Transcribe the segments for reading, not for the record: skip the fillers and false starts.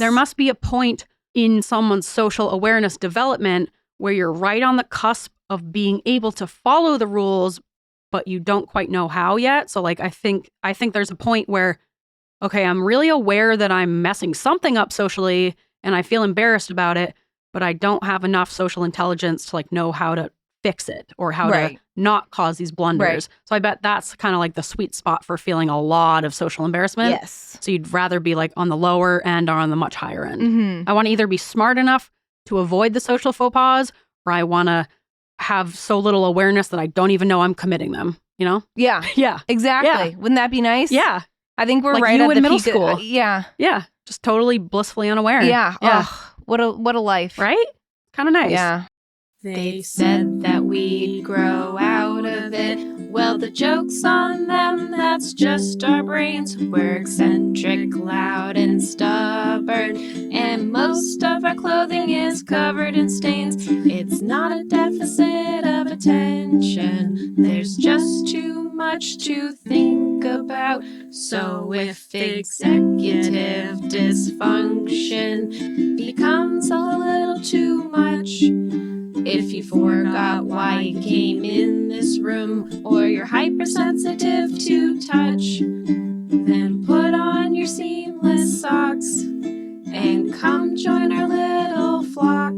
There must be a point in someone's social awareness development where you're right on the cusp of being able to follow the rules, but you don't quite know how yet. So like, I think there's a point where, okay, I'm really aware that I'm messing something up socially and I feel embarrassed about it, but I don't have enough social intelligence to like know how to fix it or how to not cause these blunders. Right. So I bet that's kind of like the sweet spot for feeling a lot of social embarrassment. Yes. So you'd rather be like on the lower end or on the much higher end. I want to either be smart enough to avoid the social faux pas, or I want to have so little awareness that I don't even know I'm committing them, you know? Yeah. Yeah. Exactly. Yeah. Wouldn't that be nice? Yeah. I think we're like right you at in the middle peak school. Yeah. Yeah. Just totally blissfully unaware. Yeah. Yeah. Oh, what a life. Right? Kind of nice. Yeah. They said that we'd grow out of it. Well, the joke's on them, that's just our brains. We're eccentric, loud, and stubborn, and most of our clothing is covered in stains. It's not a deficit of attention, there's just too much to think about. So if executive dysfunction becomes a little too much, if you forgot why you came in this room, or you're hypersensitive to touch, then put on your seamless socks and come join our little flock.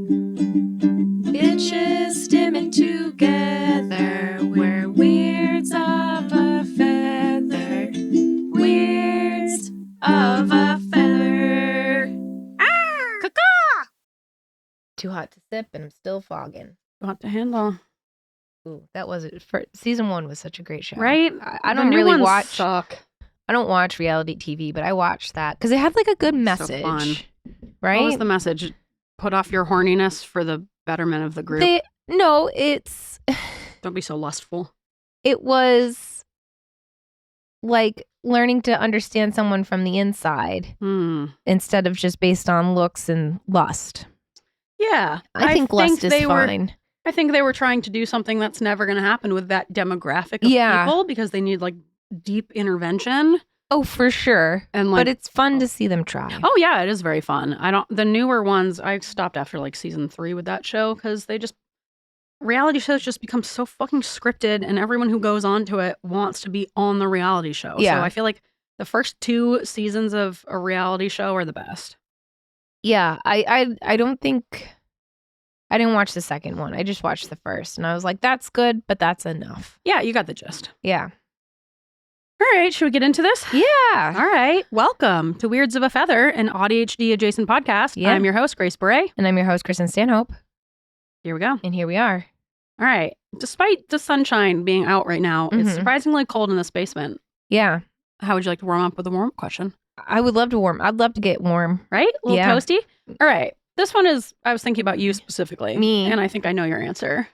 Bitches stimming together, we're weirds of a feather, weirds of a feather. Too hot to sip, and I'm still fogging. Too hot to handle. Ooh, that was it. Season 1 was such a great show. Right? I don't really watch. Suck. I don't watch reality TV, but I watched that because it had like a good message. So fun. Right? What was the message? Put off your horniness for the betterment of the group. No, it's. Don't be so lustful. It was like learning to understand someone from the inside instead of just based on looks and lust. Yeah. I think lust is fine. I think they were trying to do something that's never going to happen with that demographic of people because they need like deep intervention. Oh, for sure. And like, but it's fun to see them try. Oh, yeah, it is very fun. The newer ones, I stopped after like season 3 with that show because reality shows just become so fucking scripted and everyone who goes on to it wants to be on the reality show. Yeah. So I feel like the first 2 seasons of a reality show are the best. Yeah, I don't think I didn't watch the second one. I just watched the first and I was like, that's good, but that's enough. Yeah, you got the gist. Yeah. All right, should we get into this? Yeah. All right. Welcome to Weirds of a Feather, an AuDHD-Adjacent podcast. Yeah. I'm your host, Grace Bure. And I'm your host, Kristen Stanhope. Here we go. And here we are. All right. Despite the sunshine being out right now, it's surprisingly cold in this basement. Yeah. How would you like to warm up with a warm-up question? I would love to warm. I'd love to get warm. Right? A little toasty? All right. This one is, I was thinking about you specifically. Me. And I think I know your answer.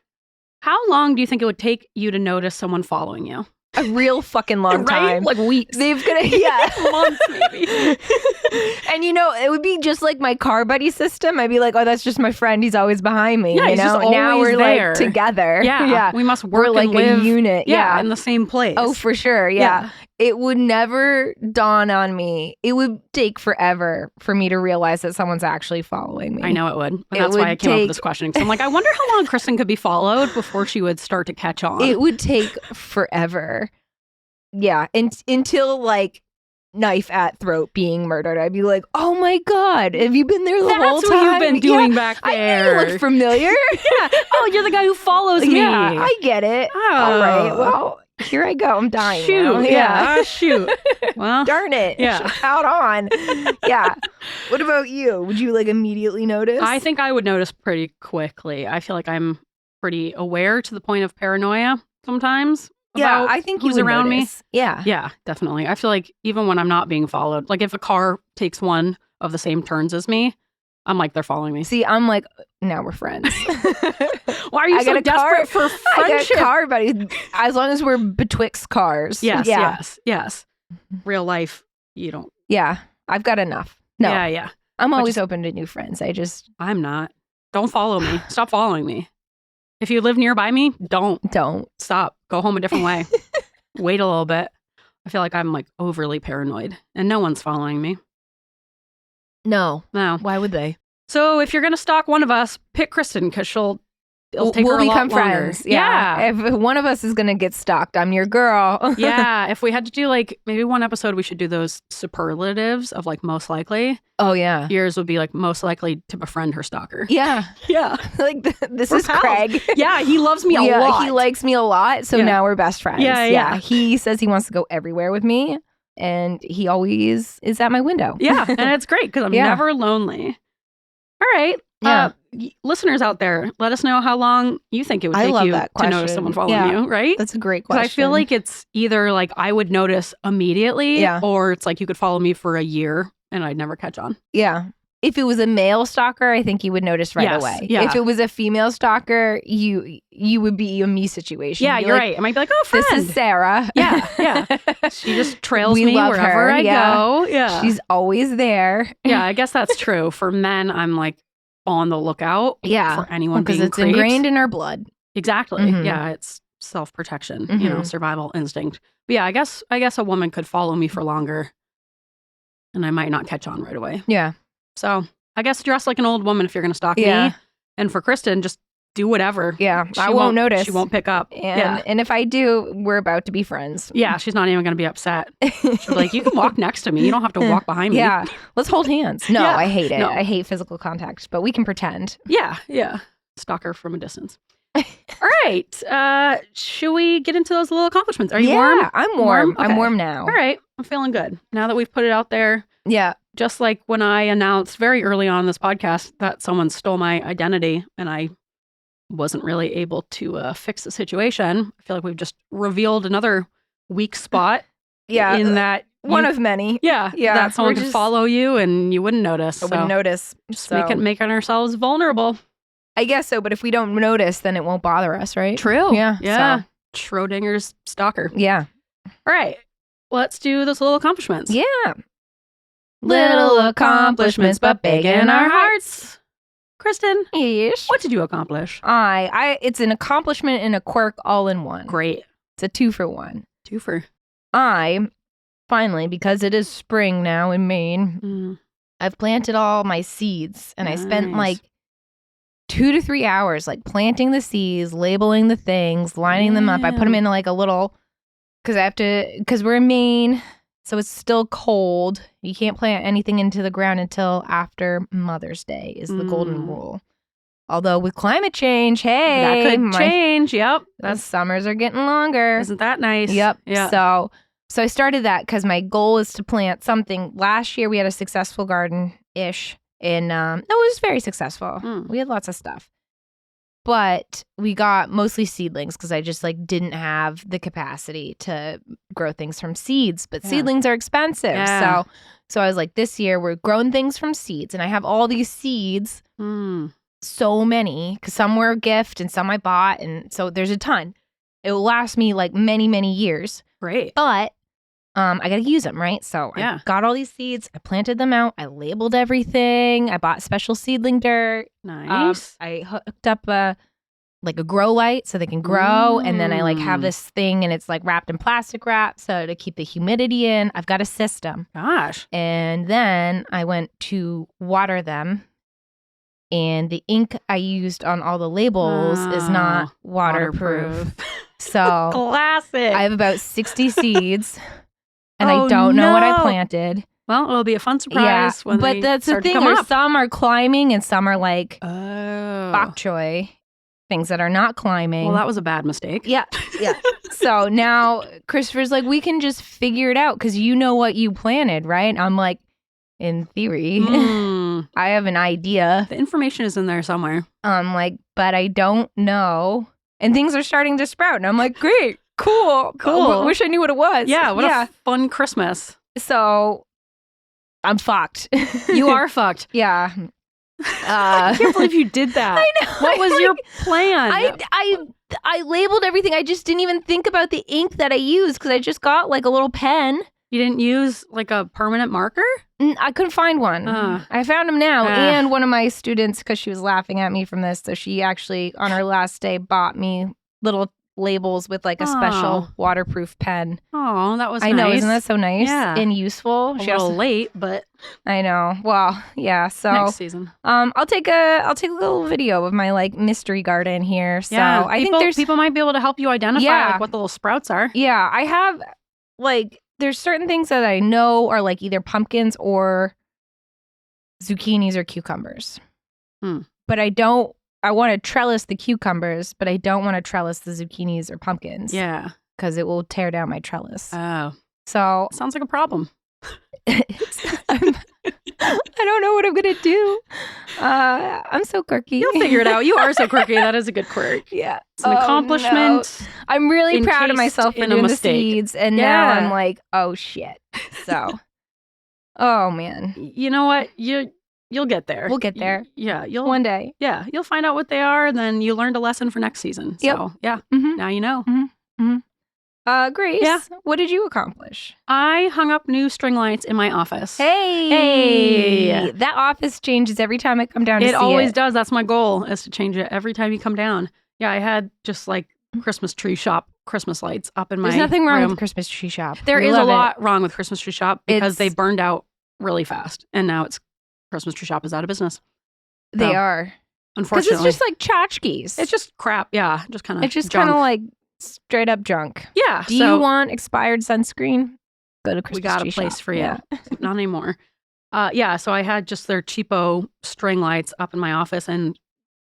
How long do you think it would take you to notice someone following you? A real fucking long time. Like weeks. Months maybe. And it would be just like my car buddy system. I'd be like, oh, that's just my friend. He's always behind me. Yeah, he's just always now we're there. like together. Yeah. We must work we're like and live a unit. Yeah, in the same place. Oh, for sure. Yeah. It would never dawn on me. It would take forever for me to realize that someone's actually following me. I know it would. And that's why I came up with this question. Because I'm like, I wonder how long Kristen could be followed before she would start to catch on. It would take forever. Yeah. Until like knife at throat being murdered. I'd be like, oh my God, have you been there the whole time? That's what you've been doing back there. I look familiar. Yeah. Oh, you're the guy who follows me. Yeah, I get it. Oh. All right. Well, here I go. I'm dying. Shoot. Now. Yeah. Shoot. Well, darn it. Yeah. Out on. Yeah. What about you? Would you like immediately notice? I think I would notice pretty quickly. I feel like I'm pretty aware to the point of paranoia sometimes. Yeah, I think who's you would around notice. me. Yeah. Yeah, definitely. I feel like even when I'm not being followed, like if a car takes one of the same turns as me, I'm like, they're following me. See, I'm like, now we're friends. Why are you so desperate for friendship? I got a car buddy. As long as we're betwixt cars. Yes. Real life, you don't. Yeah, I've got enough. No. Yeah. I'm always open to new friends. I'm not. Don't follow me. Stop following me. If you live nearby me, don't. Stop. Go home a different way. Wait a little bit. I feel like I'm like overly paranoid and no one's following me. No. No. Why would they? So if you're going to stalk one of us, pick Kristen because it'll take we'll her a lot become longer. friends. Yeah. If one of us is going to get stalked, I'm your girl. Yeah. If we had to do like maybe one episode, we should do those superlatives of like most likely. Oh, yeah. Yours would be like most likely to befriend her stalker. Yeah. Yeah. Like this We're is pals. Craig. Yeah. He loves me a lot. He likes me a lot. So Yeah. now we're best friends. Yeah. He says he wants to go everywhere with me. And he always is at my window. Yeah. And it's great because I'm Yeah. never lonely. All right. Yeah. Listeners out there, let us know how long you think it would I take love you that to notice question. someone following Yeah. you, right? That's a great Because question. I feel like it's either like I would notice immediately Yeah. or it's like you could follow me for a year and I'd never catch on. Yeah. If it was a male stalker, I think you would notice right Yes, away. yeah. If it was a female stalker, you would be a me situation. Yeah, You'd be you're like, right. I might be like, oh, friend. This is Sarah. Yeah. She just trails We me love wherever her, I yeah. go. Yeah. She's always there. Yeah, I guess that's true. For men, I'm like on the lookout Yeah. for anyone Because being it's creeped. ingrained in our blood. Exactly. Mhm. Yeah, it's self-protection, Mhm. survival instinct. But yeah, I guess a woman could follow me for longer and I might not catch on right away. Yeah. So I guess dress like an old woman if you're going to stalk Yeah. me. And for Kristen, just do whatever. Yeah. She I won't notice. She won't pick up. And if I do, we're about to be friends. Yeah, she's not even going to be upset. She'll be like, you can walk next to me. You don't have to walk behind me. Yeah. Let's hold hands. No, Yeah. I hate it. No. I hate physical contact, but we can pretend. Yeah. Stalk her from a distance. All right. Should we get into those little accomplishments? Are you warm? I'm warm. Okay. I'm warm now. All right. I'm feeling good. Now that we've put it out there, Yeah. just like when I announced very early on in this podcast that someone stole my identity and I wasn't really able to fix the situation, I feel like we've just revealed another weak spot Yeah. in that One of many. yeah, Yeah, that someone we're could just- follow you and you wouldn't notice. I So wouldn't notice. just So, making ourselves vulnerable. I guess so, but if we don't notice, then it won't bother us, right? True. Yeah, Yeah. Schrodinger's stalker. Yeah. All right. Let's do those little accomplishments. Yeah. Little accomplishments, but big in our hearts. Kristen, Ish. what did you accomplish? It's an accomplishment and a quirk all in one. Great. It's a 2-for-1. Twofer. I finally, because it is spring now in Maine, I've planted all my seeds and I spent Nice. like 2 to 3 hours planting the seeds, labeling the things, lining them up. I put them in like a little, because we're in Maine, so it's still cold. You can't plant anything into the ground until after Mother's Day is the golden rule. Although with climate change, hey, That could change. Yep. the summers are getting longer. Isn't that nice? Yep. Yeah. So I started that because my goal is to plant something. Last year we had a successful garden-ish, and it was very successful. We had lots of stuff, but we got mostly seedlings because I just didn't have the capacity to grow things from seeds. But Yeah. seedlings are expensive, Yeah. so I was like, this year we're growing things from seeds, and I have all these seeds, so many, because some were a gift and some I bought, and so there's a ton. It will last me many years. Great. But I got to use them, right? So Yeah. I got all these seeds. I planted them out. I labeled everything. I bought special seedling dirt. Nice. I hooked up a grow light so they can grow. And then I have this thing and it's wrapped in plastic wrap so to keep the humidity in. I've got a system. Gosh. And then I went to water them. And the ink I used on all the labels is not waterproof. So Classic. I have about 60 seeds. And Oh, I don't know what I no. planted. Well, it'll be a fun surprise when but they that's the start to thing. come up. Some are climbing and some are Oh. bok choy, things that are not climbing. Well, that was a bad mistake. Yeah. So now Christopher's we can just figure it out because you know what you planted, right? I'm like, in theory, I have an idea. The information is in there somewhere. I'm like, but I don't know. And things are starting to sprout. And I'm like, great, cool. Wish I knew what it was. Yeah, what a fun Christmas. So I'm fucked. You are fucked. Yeah. I can't believe you did that. I know. What was your plan? I labeled everything. I just didn't even think about the ink that I used because I just got a little pen. You didn't use a permanent marker? I couldn't find one. I found them now. And one of my students, because she was laughing at me from this, so she actually on her last day bought me little labels with like a special waterproof pen. Oh, that was I nice. know, isn't that so nice Yeah. and useful? A little late, but I know. Well, yeah. So next season. I'll take a little video of my like mystery garden here. So I think there's people might be able to help you identify like what the little sprouts are. Yeah, I have like there's certain things that I know are like either pumpkins or zucchinis or cucumbers. But I want to trellis the cucumbers, but I don't want to trellis the zucchinis or pumpkins. Yeah. Because it will tear down my trellis. Oh. So sounds like a problem. I don't know what I'm going to do. I'm so quirky. You'll figure it out. You are so quirky. That is a good quirk. Yeah. It's an accomplishment. No. I'm really proud of myself for doing the seeds. And now I'm like, oh, shit. So, oh, man. You know what? You'll get there. We'll get there. Yeah. One day. Yeah. You'll find out what they are, and then you learned a lesson for next season. So, yeah. Now you know. Grace, what did you accomplish? I hung up new string lights in my office. Hey! That office changes every time I come down to see it. It always does. That's my goal, is to change it every time you come down. Yeah, I had just like Christmas tree shop Christmas lights up in my There's nothing wrong room. with Christmas tree shop. There is a lot wrong with Christmas tree shop because they burned out really fast. And now Christmas tree shop is out of business. They are. Unfortunately. Because it's just like tchotchkes. It's just crap. Yeah. Just kind of It's just kind of like straight up junk. Yeah. Do you want expired sunscreen? Go to Christmas tree shop. We got a place for you. Yeah. Not anymore. So I had just their cheapo string lights up in my office, and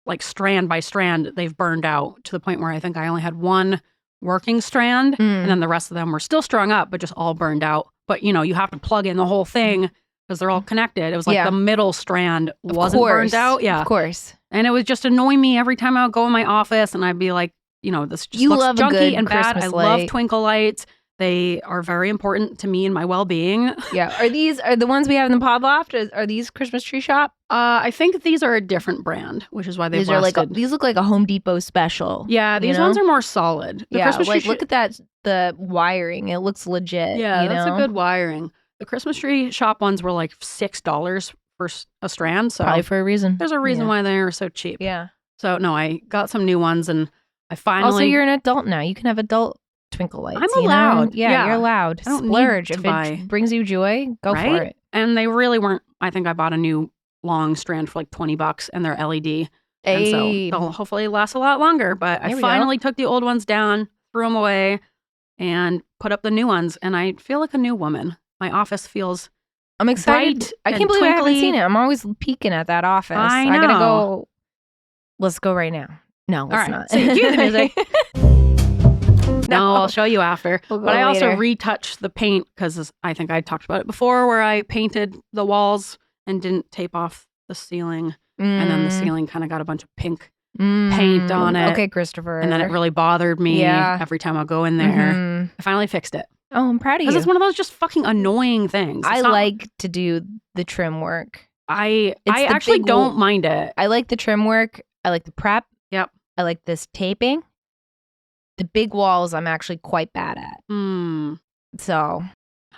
like strand by strand, they've burned out to the point where I think I only had one working strand, and then the rest of them were still strung up, but just all burned out. But you have to plug in the whole thing because they're all connected. It was like the middle strand wasn't burned out. Yeah. Of course. And it would just annoy me every time I would go in my office, and I'd be like, this just looks junky and bad. I love twinkle lights. They are very important to me and my well-being. Yeah. Are the ones we have in the pod loft? Are these Christmas tree shop? I think these are a different brand, which is why they've lasted. These look like a Home Depot special. Yeah, these ones are more solid. The Christmas tree look at that. The wiring, it looks legit. Yeah, that's a good wiring. The Christmas tree shop ones were like $6 for a strand. So probably for a reason. There's a reason why they are so cheap. Yeah. So no, I got some new ones, and I finally. Also, you're an adult now. You can have adult twinkle lights. I'm allowed. Yeah, you're allowed. I don't Splurge. need to if buy. It brings you joy, go for it. And they really weren't. I think I bought a new long strand for like $20, and they're LED. And so they'll hopefully last a lot longer. But I finally took the old ones down, threw them away, and put up the new ones. And I feel like a new woman. My office feels. I'm excited. I can't believe I haven't seen it. I'm always peeking at that office. I know. I gotta go. Let's go right now. No, let's not. So cue the music. No, I'll show you after. But I also retouched the paint because I think I talked about it before, where I painted the walls and didn't tape off the ceiling. And then the ceiling kind of got a bunch of pink paint on it. Okay, Christopher. And then it really bothered me every time I go in there. I finally fixed it. Oh, I'm proud of you. Because it's one of those just fucking annoying things. I like to do the trim work. I actually don't mind it. I like the trim work. I like the prep. Yep. I like this taping. The big walls I'm actually quite bad at. So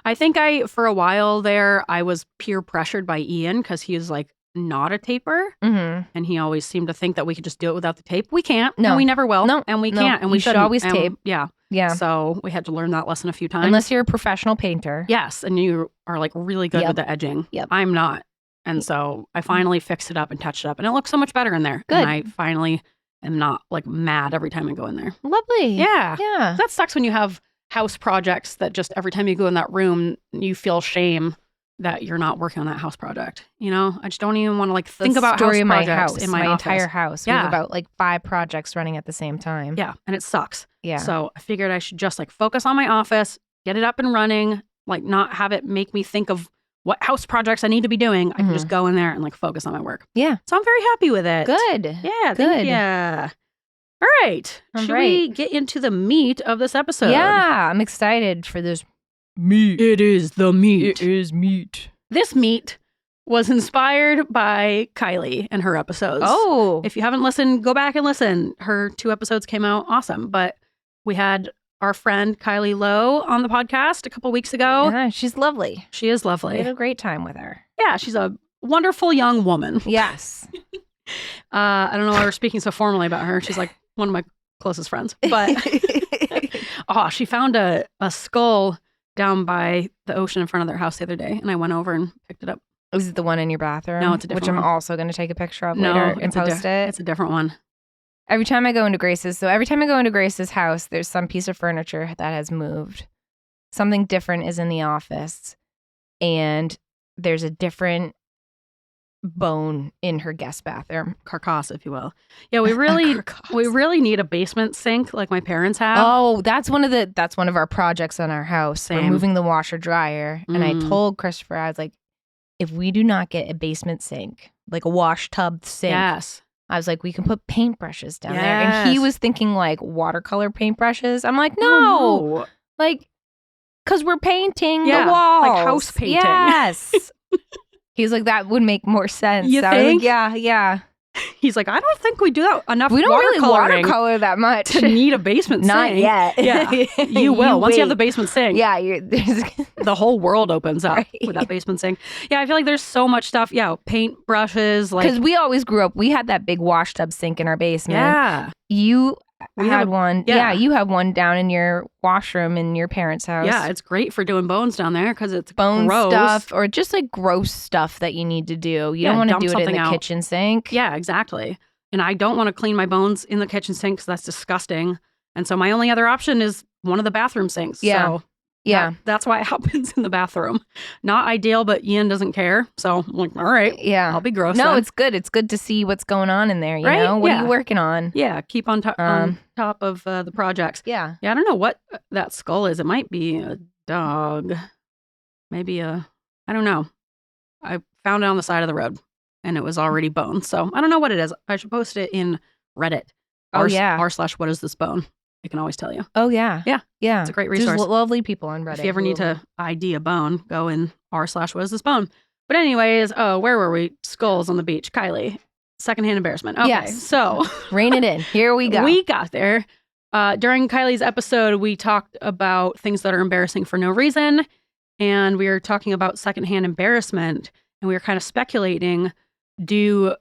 I think for a while there, I was peer pressured by Ian because he is like not a taper. And he always seemed to think that we could just do it without the tape. We can't. No. And we never will. No. And we can't. And we should always tape. Yeah. Yeah. So we had to learn that lesson a few times. Unless you're a professional painter. Yes. And you are like really good with the edging. Yep. I'm not. And so I finally fixed it up and touched it up. And it looks so much better in there. Good. And I finally am not like mad every time I go in there. Lovely. Yeah. Yeah. That sucks when you have house projects that just every time you go in that room, you feel shame that you're not working on that house project. I just don't even want to like think about house projects in my entire house. We have about like 5 projects running at the same time. Yeah. And it sucks. Yeah. So I figured I should just like focus on my office, get it up and running, like not have it make me think of what house projects I need to be doing. I can just go in there and like focus on my work. Yeah. So I'm very happy with it. Good. Yeah. Good. Yeah. All right. Should we get into the meat of this episode? Yeah. I'm excited for this meat. It is the meat. It is meat. This meat was inspired by Kylie and her episodes. Oh. If you haven't listened, go back and listen. Her 2 episodes came out awesome. But we had our friend Kylie Lowe on the podcast a couple weeks ago. Yeah, she's lovely. She is lovely. We had a great time with her. Yeah, she's a wonderful young woman. Yes. I don't know why we're speaking so formally about her. She's like one of my closest friends. But she found a skull down by the ocean in front of their house the other day, and I went over and picked it up. Is it the one in your bathroom? No, it's a different one. Which I'm one. also going to take a picture of later and post it. It's a different one. Every time I go into Grace's house, there's some piece of furniture that has moved. Something different is in the office, and there's a different bone in her guest bathroom. Carcass, if you will. Yeah, we really need a basement sink like my parents have. Oh, that's one of our projects on our house. Same. We're moving the washer dryer, and I told Christopher, I was like, if we do not get a basement sink, like a wash tub sink, yes. I was like, we can put paintbrushes down there. And he was thinking like watercolor paintbrushes. I'm like, no. Like, because we're painting the walls. Like house painting. Yes. He's like, that would make more sense. You I think? Was like, yeah. He's like, I don't think we do that enough. We don't really watercolor that much to need a basement sink. Not yet. Yeah, you will once you have the basement sink. Yeah, the whole world opens up with that basement sink. Yeah, I feel like there's so much stuff. Yeah, paint brushes. Because we always grew up. We had that big wash tub sink in our basement. Yeah, we had one. Yeah, you have one down in your washroom in your parents' house. Yeah, it's great for doing bones down there because it's bone gross. Stuff or just like gross stuff that you need to do. You don't want to do it in the kitchen sink. Yeah, exactly. And I don't want to clean my bones in the kitchen sink because that's disgusting. And so my only other option is one of the bathroom sinks. Yeah. So that's why it happens in the bathroom. Not ideal, but Ian doesn't care. So I'm like, all right. Yeah. I'll be gross. No, then. It's good. It's good to see what's going on in there. You right? know? What are you working on? Yeah. Keep on top of the projects. Yeah. Yeah. I don't know what that skull is. It might be a dog. Maybe I don't know. I found it on the side of the road and it was already bone. So I don't know what it is. I should post it in Reddit. r/what is this bone? I can always tell you. Oh, yeah. Yeah. Yeah. It's a great resource. There's lovely people on Reddit. If you ever need to ID a bone, go in r/what is this bone. But anyways, where were we? Skulls on the beach. Kylie, secondhand embarrassment. Okay, yes. So rein it in. Here we go. We got there. During Kylie's episode, we talked about things that are embarrassing for no reason. And we were talking about secondhand embarrassment. And we were kind of speculating, do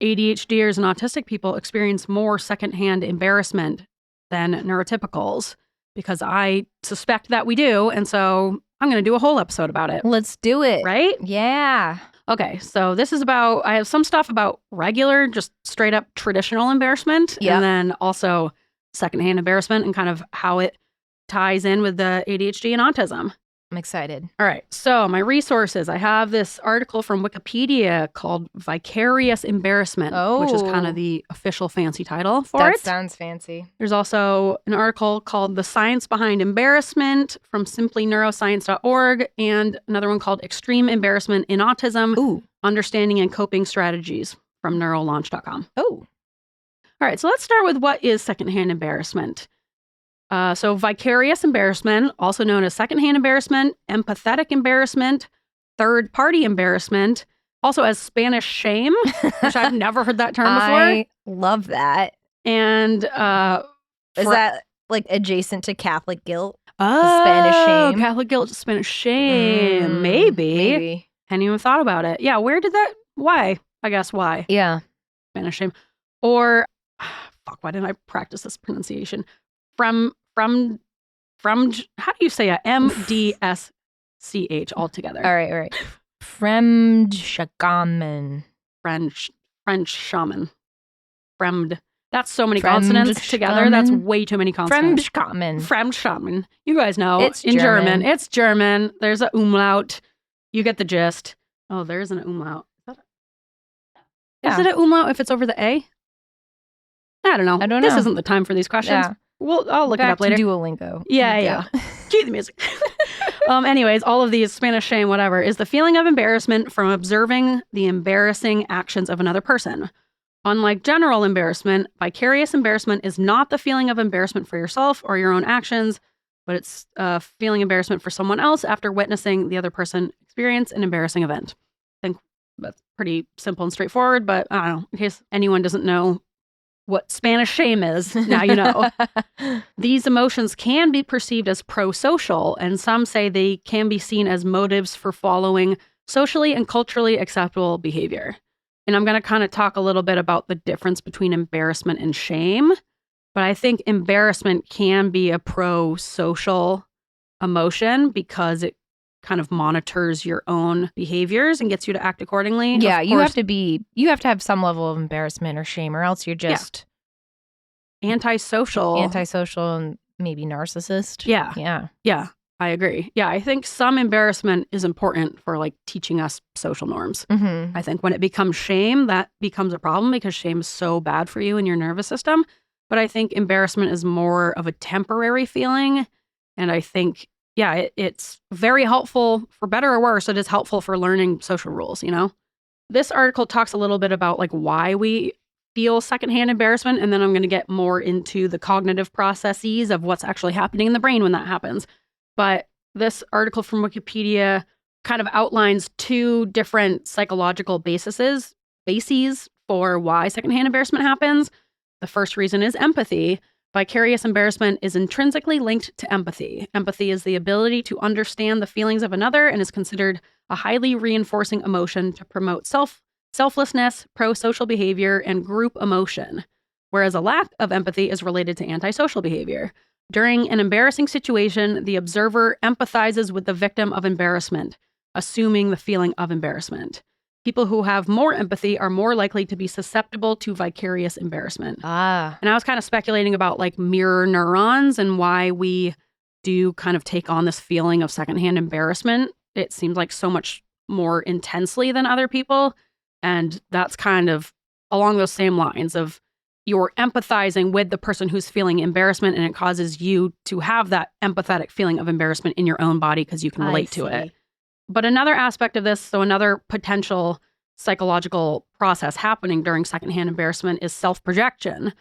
AuDHDers and autistic people experience more secondhand embarrassment than neurotypicals? Because I suspect that we do. And so I'm going to do a whole episode about it. Let's do it. Right? Yeah. Okay. So this is I have some stuff about regular, just straight up traditional embarrassment. Yep. And then also secondhand embarrassment and kind of how it ties in with the ADHD and autism. I'm excited. All right. So my resources, I have this article from Wikipedia called Vicarious Embarrassment, which is kind of the official fancy title for it. That sounds fancy. There's also an article called The Science Behind Embarrassment from simplyneuroscience.org and another one called Extreme Embarrassment in Autism, Understanding and Coping Strategies from neurolaunch.com. Oh. All right. So let's start with what is secondhand embarrassment. So vicarious embarrassment, also known as secondhand embarrassment, empathetic embarrassment, third-party embarrassment, also as Spanish shame, which I've never heard that term before. I love that. And is that like adjacent to Catholic guilt? Oh, Spanish shame. Catholic guilt, Spanish shame. Maybe. Hadn't even thought about it. Yeah, where did that? Why? I guess why. Yeah. Spanish shame. Or, fuck, why didn't I practice this pronunciation? From how do you say it? MDSCH altogether. All right. Fremdschammen. French shaman. Fremd. That's so many consonants together. That's way too many consonants. Fremdschammen. You guys know. It's in German. It's German. There's a umlaut. You get the gist. Oh, there's an umlaut. Is it an umlaut if it's over the A? I don't know. This isn't the time for these questions. Yeah. I'll look it up later. Duolingo. Yeah. Cue the music. Anyways, all of these, Spanish shame, whatever, is the feeling of embarrassment from observing the embarrassing actions of another person. Unlike general embarrassment, vicarious embarrassment is not the feeling of embarrassment for yourself or your own actions, but it's feeling embarrassment for someone else after witnessing the other person experience an embarrassing event. I think that's pretty simple and straightforward, but I don't know, in case anyone doesn't know what Spanish shame is, now you know. These emotions can be perceived as pro-social, and some say they can be seen as motives for following socially and culturally acceptable behavior. And I'm going to kind of talk a little bit about the difference between embarrassment and shame. But I think embarrassment can be a pro-social emotion because it kind of monitors your own behaviors and gets you to act accordingly. Yeah, Of you course, have to have some level of embarrassment or shame, or else you're just antisocial. and maybe narcissist. Yeah. Yeah. Yeah, I agree. Yeah, I think some embarrassment is important for like teaching us social norms. Mm-hmm. I think when it becomes shame, that becomes a problem because shame is so bad for you and your nervous system. But I think embarrassment is more of a temporary feeling. And I think, yeah, it's very helpful for better or worse. It is helpful for learning social rules, you know? This article talks a little bit about like why we feel secondhand embarrassment. And then I'm going to get more into the cognitive processes of what's actually happening in the brain when that happens. But this article from Wikipedia kind of outlines 2 different psychological bases for why secondhand embarrassment happens. The first reason is empathy. Vicarious embarrassment is intrinsically linked to empathy. Empathy is the ability to understand the feelings of another and is considered a highly reinforcing emotion to promote selflessness, pro-social behavior, and group emotion, whereas a lack of empathy is related to antisocial behavior. During an embarrassing situation, the observer empathizes with the victim of embarrassment, assuming the feeling of embarrassment. People who have more empathy are more likely to be susceptible to vicarious embarrassment. Ah. And I was kind of speculating about like mirror neurons and why we do kind of take on this feeling of secondhand embarrassment. It seems like so much more intensely than other people. And that's kind of along those same lines of you're empathizing with the person who's feeling embarrassment, and it causes you to have that empathetic feeling of embarrassment in your own body because you can relate to it. But another aspect of this, so another potential psychological process happening during secondhand embarrassment is self-projection.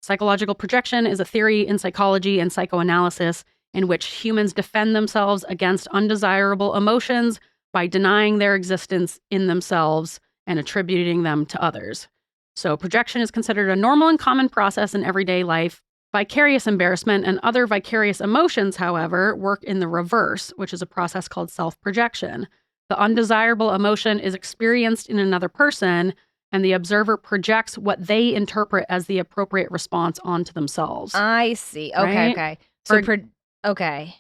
Psychological projection is a theory in psychology and psychoanalysis in which humans defend themselves against undesirable emotions by denying their existence in themselves and attributing them to others. So projection is considered a normal and common process in everyday life. Vicarious embarrassment and other vicarious emotions, however, work in the reverse, which is a process called self-projection. The undesirable emotion is experienced in another person, and the observer projects what they interpret as the appropriate response onto themselves. I see. Okay, Right? okay. Okay.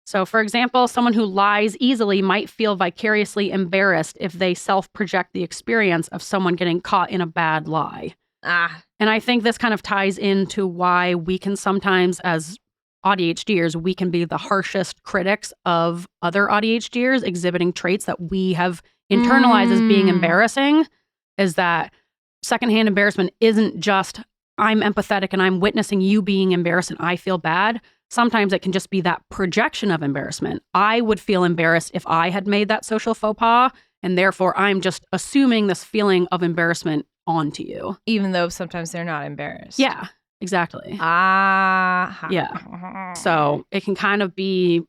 So, for example, someone who lies easily might feel vicariously embarrassed if they self-project the experience of someone getting caught in a bad lie. Ah. And I think this kind of ties into why we can sometimes, as AuDHDers, we can be the harshest critics of other AuDHDers exhibiting traits that we have internalized as being embarrassing, is that secondhand embarrassment isn't just, I'm empathetic and I'm witnessing you being embarrassed and I feel bad. Sometimes it can just be that projection of embarrassment. I would feel embarrassed if I had made that social faux pas, and therefore I'm just assuming this feeling of embarrassment onto you. Even though sometimes they're not embarrassed. Yeah, exactly. Ah. Yeah. So it can kind of be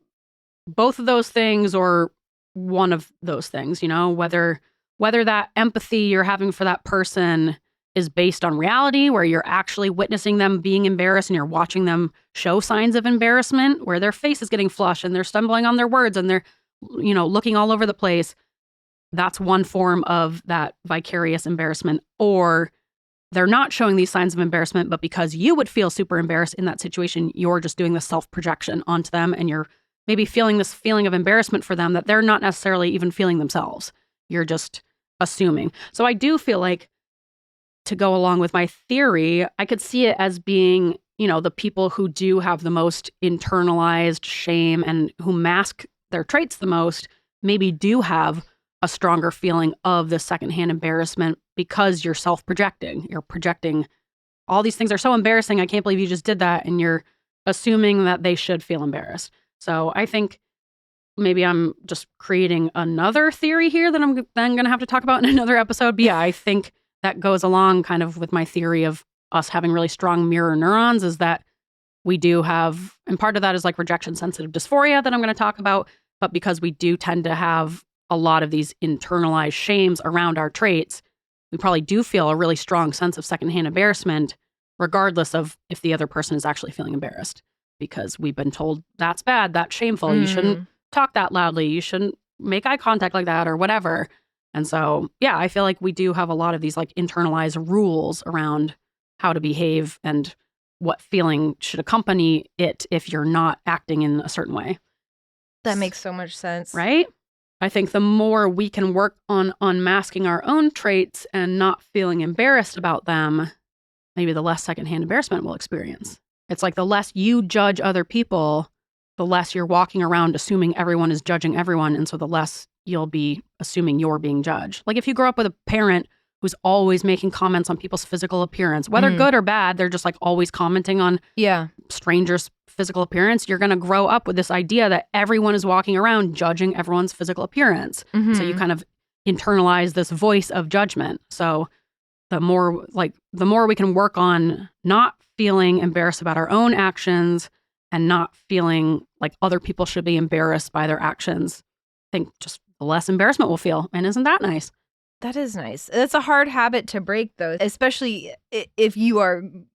both of those things or one of those things, you know, whether that empathy you're having for that person is based on reality, where you're actually witnessing them being embarrassed and you're watching them show signs of embarrassment, where their face is getting flushed and they're stumbling on their words and they're, you know, looking all over the place. That's one form of that vicarious embarrassment. Or they're not showing these signs of embarrassment, but because you would feel super embarrassed in that situation, you're just doing the self-projection onto them, and you're maybe feeling this feeling of embarrassment for them that they're not necessarily even feeling themselves. You're just assuming. So I do feel like, to go along with my theory, I could see it as being, you know, the people who do have the most internalized shame and who mask their traits the most maybe do have a stronger feeling of the secondhand embarrassment because you're self-projecting. You're projecting all these things are so embarrassing. I can't believe you just did that. And you're assuming that they should feel embarrassed. So I think maybe I'm just creating another theory here that I'm then going to have to talk about in another episode. But yeah, I think that goes along kind of with my theory of us having really strong mirror neurons, is that we do have, and part of that is like rejection sensitive dysphoria that I'm going to talk about. But because we do tend to have a lot of these internalized shames around our traits, we probably do feel a really strong sense of secondhand embarrassment, regardless of if the other person is actually feeling embarrassed, because we've been told that's bad, that's shameful, you shouldn't talk that loudly, you shouldn't make eye contact like that or whatever. And so, yeah, I feel like we do have a lot of these like internalized rules around how to behave and what feeling should accompany it if you're not acting in a certain way. That makes so much sense. Right? I think the more we can work on unmasking our own traits and not feeling embarrassed about them, maybe the less secondhand embarrassment we'll experience. It's like the less you judge other people, the less you're walking around assuming everyone is judging everyone. And so the less you'll be assuming you're being judged. Like if you grow up with a parent who's always making comments on people's physical appearance, whether good or bad, they're just like always commenting on strangers' physical appearance. You're going to grow up with this idea that everyone is walking around judging everyone's physical appearance. So you kind of internalize this voice of judgment. So the more we can work on not feeling embarrassed about our own actions and not feeling like other people should be embarrassed by their actions, I think just the less embarrassment we'll feel. And isn't that nice? That is nice. That's a hard habit to break, though, especially if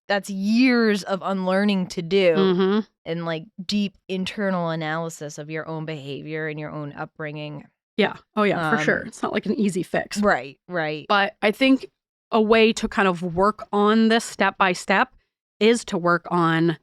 that's years of unlearning to do and like deep internal analysis of your own behavior and your own upbringing. Yeah. Oh, yeah, for sure. It's not like an easy fix. Right. But I think a way to kind of work on this step by step is to work on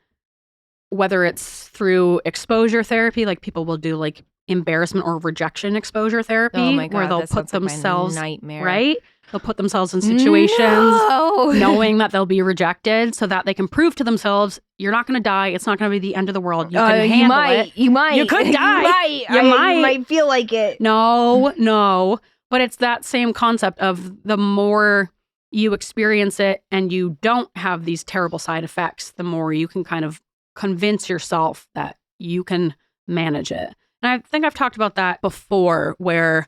whether it's through exposure therapy, like people will do like embarrassment or rejection exposure therapy, oh my God, where they'll that put sounds like my themselves nightmare. Right. They'll put themselves in situations knowing that they'll be rejected so that they can prove to themselves, you're not going to die. It's not going to be the end of the world. You can handle it. You might. You could die. You might feel like it. No. But it's that same concept of the more you experience it and you don't have these terrible side effects, the more you can kind of convince yourself that you can manage it. And I think I've talked about that before, where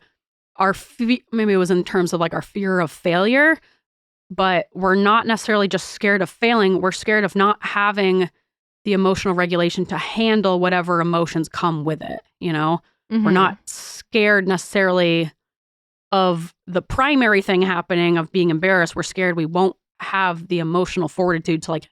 maybe it was in terms of like our fear of failure, but we're not necessarily just scared of failing. We're scared of not having the emotional regulation to handle whatever emotions come with it. You know, we're not scared necessarily of the primary thing happening of being embarrassed. We're scared we won't have the emotional fortitude to like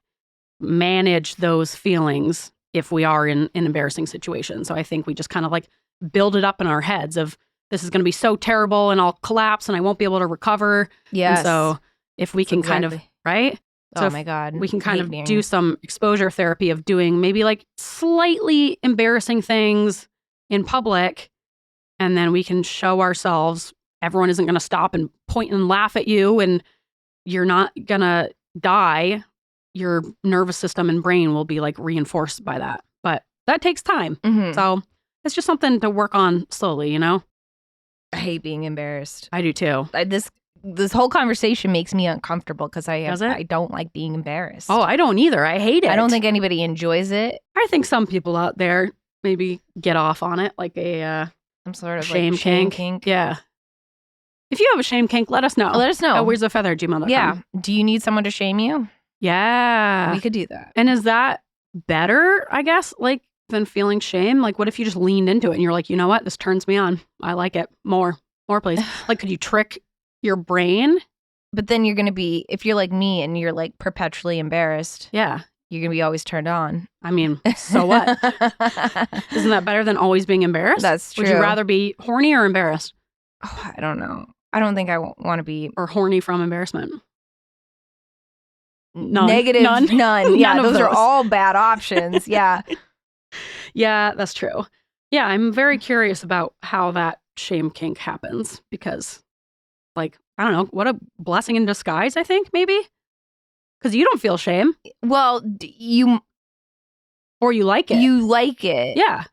manage those feelings if we are in an embarrassing situation. So I think we just kind of like build it up in our heads of this is going to be so terrible and I'll collapse and I won't be able to recover. Yes. And so if we can kind of, right? So oh my God. We can kind of do some exposure therapy of doing maybe like slightly embarrassing things in public, and then we can show ourselves everyone isn't going to stop and point and laugh at you and you're not going to die. Your nervous system and brain will be like reinforced by that. But that takes time. So it's just something to work on slowly, you know? I hate being embarrassed. I do too. This whole conversation makes me uncomfortable because I don't like being embarrassed. Oh, I don't either. I hate it. I don't think anybody enjoys it. I think some people out there maybe get off on it like some sort of shame like kink. Yeah. If you have a shame kink, let us know. Let us know. Where's the feather, gmail.com. Yeah. Do you need someone to shame you? Yeah. We could do that. And is that better, I guess, like than feeling shame? Like what if you just leaned into it and you're like, you know what? This turns me on. I like it. More please. Like could you trick your brain? But then you're going to be, if you're like me and you're like perpetually embarrassed. Yeah. You're going to be always turned on. I mean, so what? Isn't that better than always being embarrassed? That's true. Would you rather be horny or embarrassed? Oh, I don't know. I don't think I want to be. Or horny from embarrassment? None. Negative. None. Yeah, None of those are all bad options. Yeah. Yeah, that's true. Yeah, I'm very curious about how that shame kink happens because, like, I don't know, what a blessing in disguise, I think, maybe? Because you don't feel shame. Well, Or you like it. You like it. Yeah.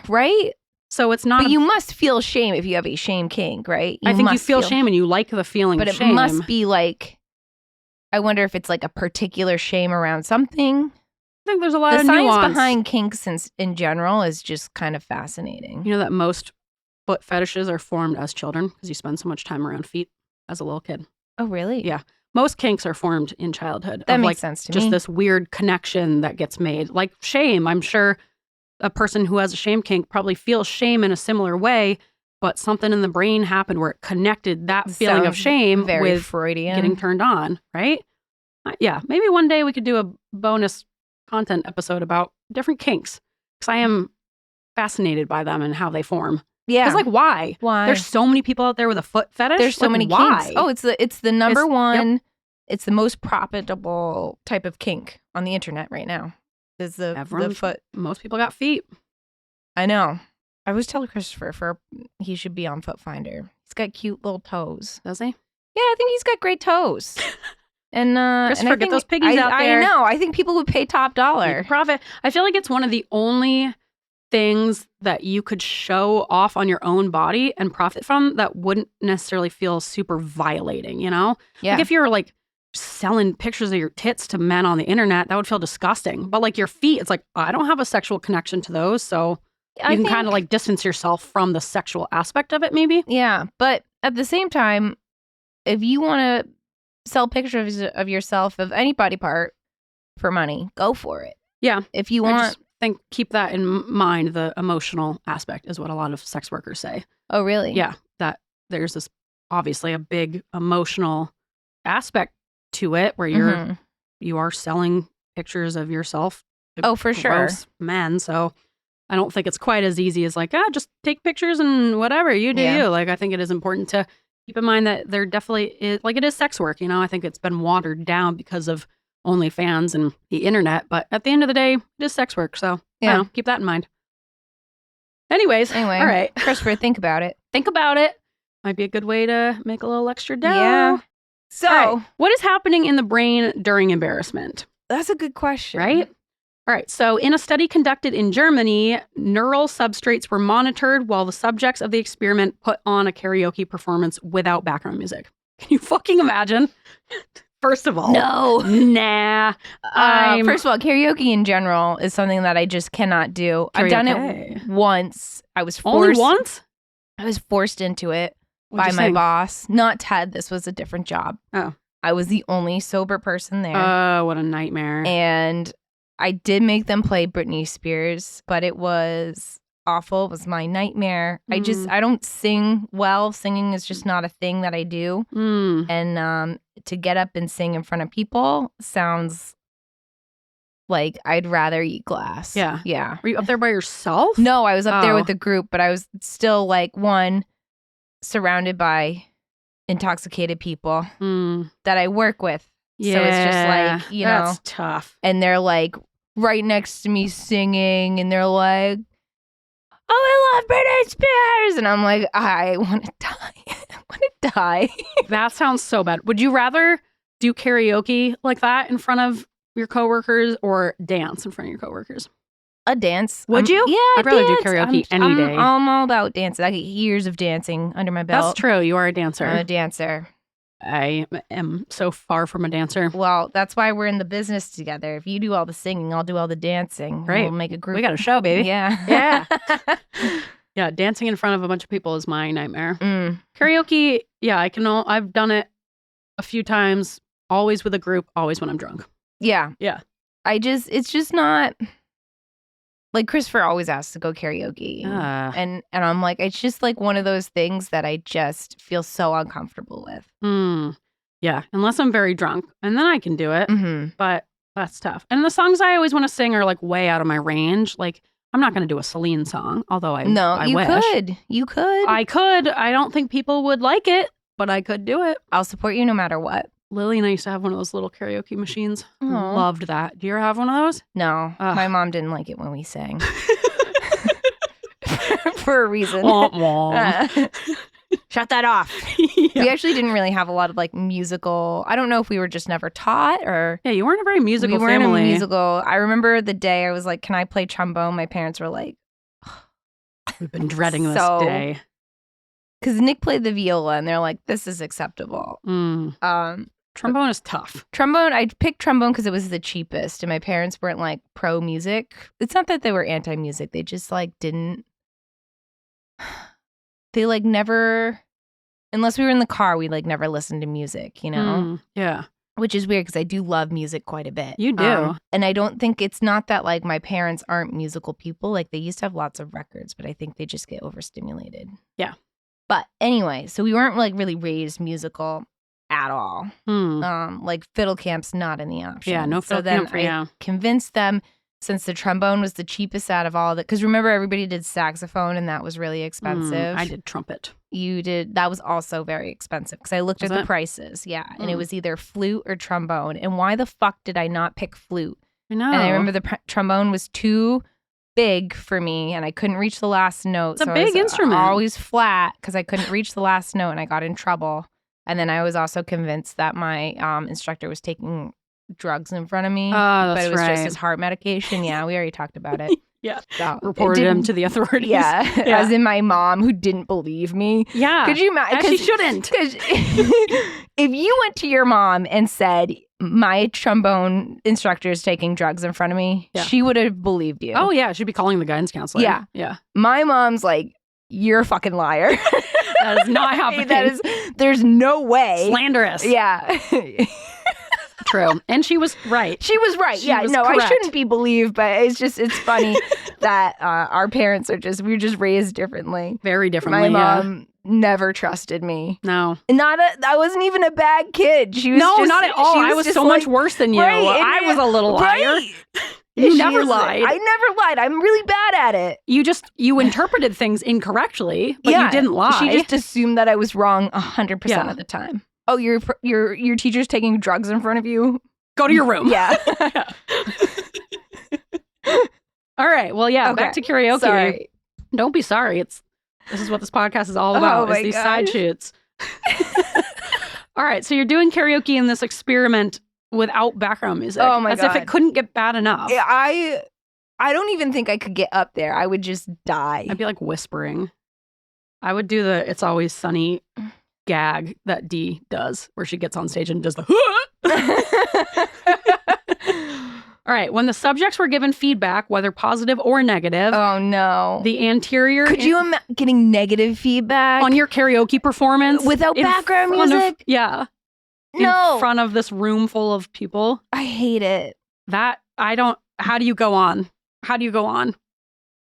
Right? So it's not. But you must feel shame if you have a shame kink, right? I think you feel shame and you like the feeling of shame. But it must be like, I wonder if it's like a particular shame around something. I think there's a lot of nuance. The nuance. science behind kinks in general is just kind of fascinating. You know that most foot fetishes are formed as children because you spend so much time around feet as a little kid. Oh, really? Yeah. Most kinks are formed in childhood. That makes sense to me. Just this weird connection that gets made. Like shame. I'm sure a person who has a shame kink probably feels shame in a similar way, but something in the brain happened where it connected that feeling of shame with Freudian. Getting turned on, right? Yeah. Maybe one day we could do a bonus content episode about different kinks because I am fascinated by them and how they form. Yeah. Because like why? Why? There's so many people out there with a foot fetish. There's so many why? kinks. Oh, it's the number one it's the most profitable type of kink on the internet right now. Is the foot. Most people got feet. I know. I always tell Christopher he should be on Foot Finder. He's got cute little toes. Does he? Yeah, I think he's got great toes. And Christopher, and get those piggies out there. I know. I think people would pay top dollar. Profit. I feel like it's one of the only things that you could show off on your own body and profit from that wouldn't necessarily feel super violating, you know? Yeah. Like if you're like selling pictures of your tits to men on the internet, that would feel disgusting. But like your feet, it's like, I don't have a sexual connection to those. So you can kind of like distance yourself from the sexual aspect of it, maybe. Yeah. But at the same time, if you want to sell pictures of yourself of any body part for money, go for it. Yeah. If you want. I just think keep that in mind. The emotional aspect is what a lot of sex workers say. Oh, really? Yeah. That there's this obviously a big emotional aspect to it where you are selling pictures of yourself to Oh, for sure. men. So I don't think it's quite as easy as like, just take pictures and whatever, you do you. Like, I think it is important to keep in mind that there definitely is, like, it is sex work, you know? I think it's been watered down because of OnlyFans and the internet. But at the end of the day, it is sex work. So, I don't know, keep that in mind. Anyway, all right. Christopher, think about it. Think about it. Might be a good way to make a little extra dough. Yeah. So, right. What is happening in the brain during embarrassment? That's a good question. Right? All right. So, in a study conducted in Germany, neural substrates were monitored while the subjects of the experiment put on a karaoke performance without background music. Can you fucking imagine? First of all, no. Nah. First of all, karaoke in general is something that I just cannot do. I've done it once. I was forced. Only once? I was forced into it What'd by you my sing? boss. Not Ted. This was a different job. Oh. I was the only sober person there. Oh, what a nightmare. And I did make them play Britney Spears, but it was awful. It was my nightmare. I don't sing well. Singing is just not a thing that I do. And to get up and sing in front of people sounds like I'd rather eat glass. Yeah. Yeah. Were you up there by yourself? No, I was up there with the group, but I was still like surrounded by intoxicated people that I work with. Yeah. So it's just like, you know. That's tough. And they're like right next to me singing and they're like, oh, I love Britney Spears. And I'm like, I want to die. I want to die. That sounds so bad. Would you rather do karaoke like that in front of your coworkers or dance in front of your coworkers? A dance. Would you? Yeah, I'd rather do karaoke any day. I'm all about dancing. I get years of dancing under my belt. That's true. You are a dancer. I'm a dancer. I am so far from a dancer. Well, that's why we're in the business together. If you do all the singing, I'll do all the dancing. Right. We'll make a group. We got a show, baby. Yeah. Yeah. Yeah. Dancing in front of a bunch of people is my nightmare. Karaoke, yeah, I've done it a few times, always with a group, always when I'm drunk. Yeah. Yeah. It's just not. Like Christopher always asks to go karaoke. And I'm like, it's just like one of those things that I just feel so uncomfortable with. Yeah, unless I'm very drunk. And then I can do it. But that's tough. And the songs I always want to sing are like way out of my range. Like, I'm not going to do a Celine song, although I wish. Could. You could. I could. I don't think people would like it, but I could do it. I'll support you no matter what. Lily and I used to have one of those little karaoke machines. Aww. Loved that. Do you ever have one of those? No. My mom didn't like it when we sang. For a reason. Shut that off. Yeah. We actually didn't really have a lot of like musical. I don't know if we were just never taught or. Yeah, you weren't a very musical we weren't family. A musical. I remember the day I was like, can I play trombone? My parents were like, we've been dreading this day. Because Nick played the viola and they're like, this is acceptable. Trombone is tough. Trombone, I picked trombone because it was the cheapest and my parents weren't like pro music. It's not that they were anti music. They just like didn't. They like never, unless we were in the car, we like never listened to music, you know? Yeah. Which is weird because I do love music quite a bit. You do. And I don't think it's not that like my parents aren't musical people. Like they used to have lots of records, but I think they just get overstimulated. Yeah. But anyway, so we weren't like really raised musical at all. Like fiddle camp's not in the option. Yeah, no fiddle camp for you. Convinced them. since the trombone was the cheapest out of all of it. Because remember, everybody did saxophone and that was really expensive. I did trumpet. You did. That was also very expensive because I looked at the prices. Yeah. And it was either flute or trombone. And why the fuck did I not pick flute? I know. And I remember the trombone was too big for me and I couldn't reach the last note. It's a big instrument. Always flat because I couldn't reach the last note and I got in trouble. And then I was also convinced that my instructor was taking drugs in front of me. Oh, that's but it was right. just his heart medication. Yeah, we already talked about it. Yeah. So, Reported him to the authorities. Yeah, as in my mom who didn't believe me. Yeah. Could you imagine? As she shouldn't. Because if you went to your mom and said, my trombone instructor is taking drugs in front of me, she would have believed you. Oh, yeah. She'd be calling the guidance counselor. Yeah. Yeah. My mom's like, you're a fucking liar. That is not happening. There's no way. Slanderous. Yeah. True. And she was right. She was right. She yeah. was No, correct. I shouldn't be believed, but it's funny that our parents we were just raised differently. Very differently. My mom never trusted me. No. I wasn't even a bad kid. She was not at all. I was so much worse than you. Right, I was a little liar. Right. You never lied. I never lied. I'm really bad at it. You interpreted things incorrectly, but you didn't lie. She just assumed that I was wrong 100% of the time. Oh, your teacher's taking drugs in front of you? Go to your room. Yeah. All right. Well, yeah, Okay. back to karaoke. Sorry. Don't be sorry. This is what this podcast is all about, is these side shoots. All right. So you're doing karaoke in this experiment without background music. Oh my As God. if it couldn't get bad enough. I don't even think I could get up there. I would just die. I'd be like whispering. I would do the It's Always Sunny gag that Dee does, where she gets on stage and does the All right. When the subjects were given feedback, whether positive or negative, Oh no. the anterior Could you imagine getting negative feedback on your karaoke performance without in background front of- music? in No. front of this room full of people. I hate it. How do you go on?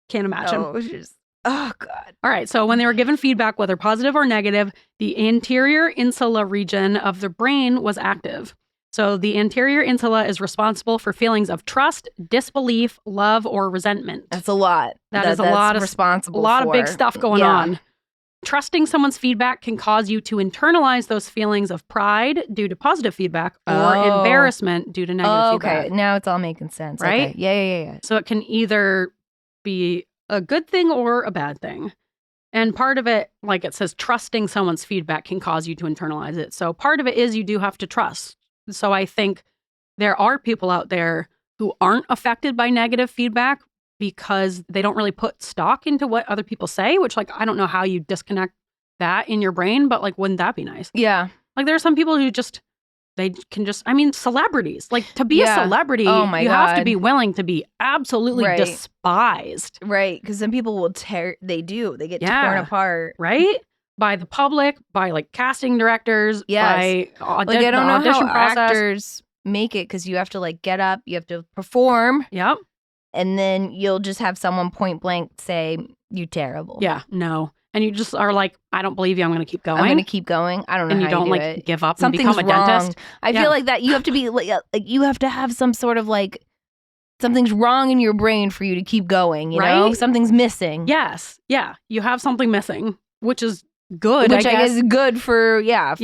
Can't imagine. No, it was just, oh God. All right. So when they were given feedback, whether positive or negative, the anterior insula region of the brain was active. So the anterior insula is responsible for feelings of trust, disbelief, love, or resentment. That's a lot. That's a lot of responsible. A lot of big for. stuff going Yeah. on. Trusting someone's feedback can cause you to internalize those feelings of pride due to positive feedback or embarrassment due to negative Okay, feedback. now it's all making sense. Right? Okay. Yeah. So it can either be a good thing or a bad thing. And part of it, like it says, trusting someone's feedback can cause you to internalize it. So part of it is you do have to trust. So I think there are people out there who aren't affected by negative feedback because they don't really put stock into what other people say, which, like, I don't know how you disconnect that in your brain, but, like, wouldn't that be nice? Yeah. Like, there are some people who celebrities, like, to be a celebrity, Oh my you have to God. be willing to be absolutely Right. despised, Right. Because some people will they get Yeah. torn apart. right? By the public, by, like, casting directors, Yes. by Like, I the don't know audition how process. actors make it because you have to, like, get up, you have to perform, Yep. and then you'll just have someone point blank say, "You terrible." Yeah. No. And you just are like, I don't believe you. I'm going to keep going. I'm going to keep going. I don't know and how you don't, do like, it. give up Something's and become a wrong. dentist. I Yeah. feel like that you have to be like you have to have some sort of like something's wrong in your brain for you to keep going, you know? Right? Something's missing. Yes. Yeah. You have something missing, which is good. Which I guess is good for Yeah.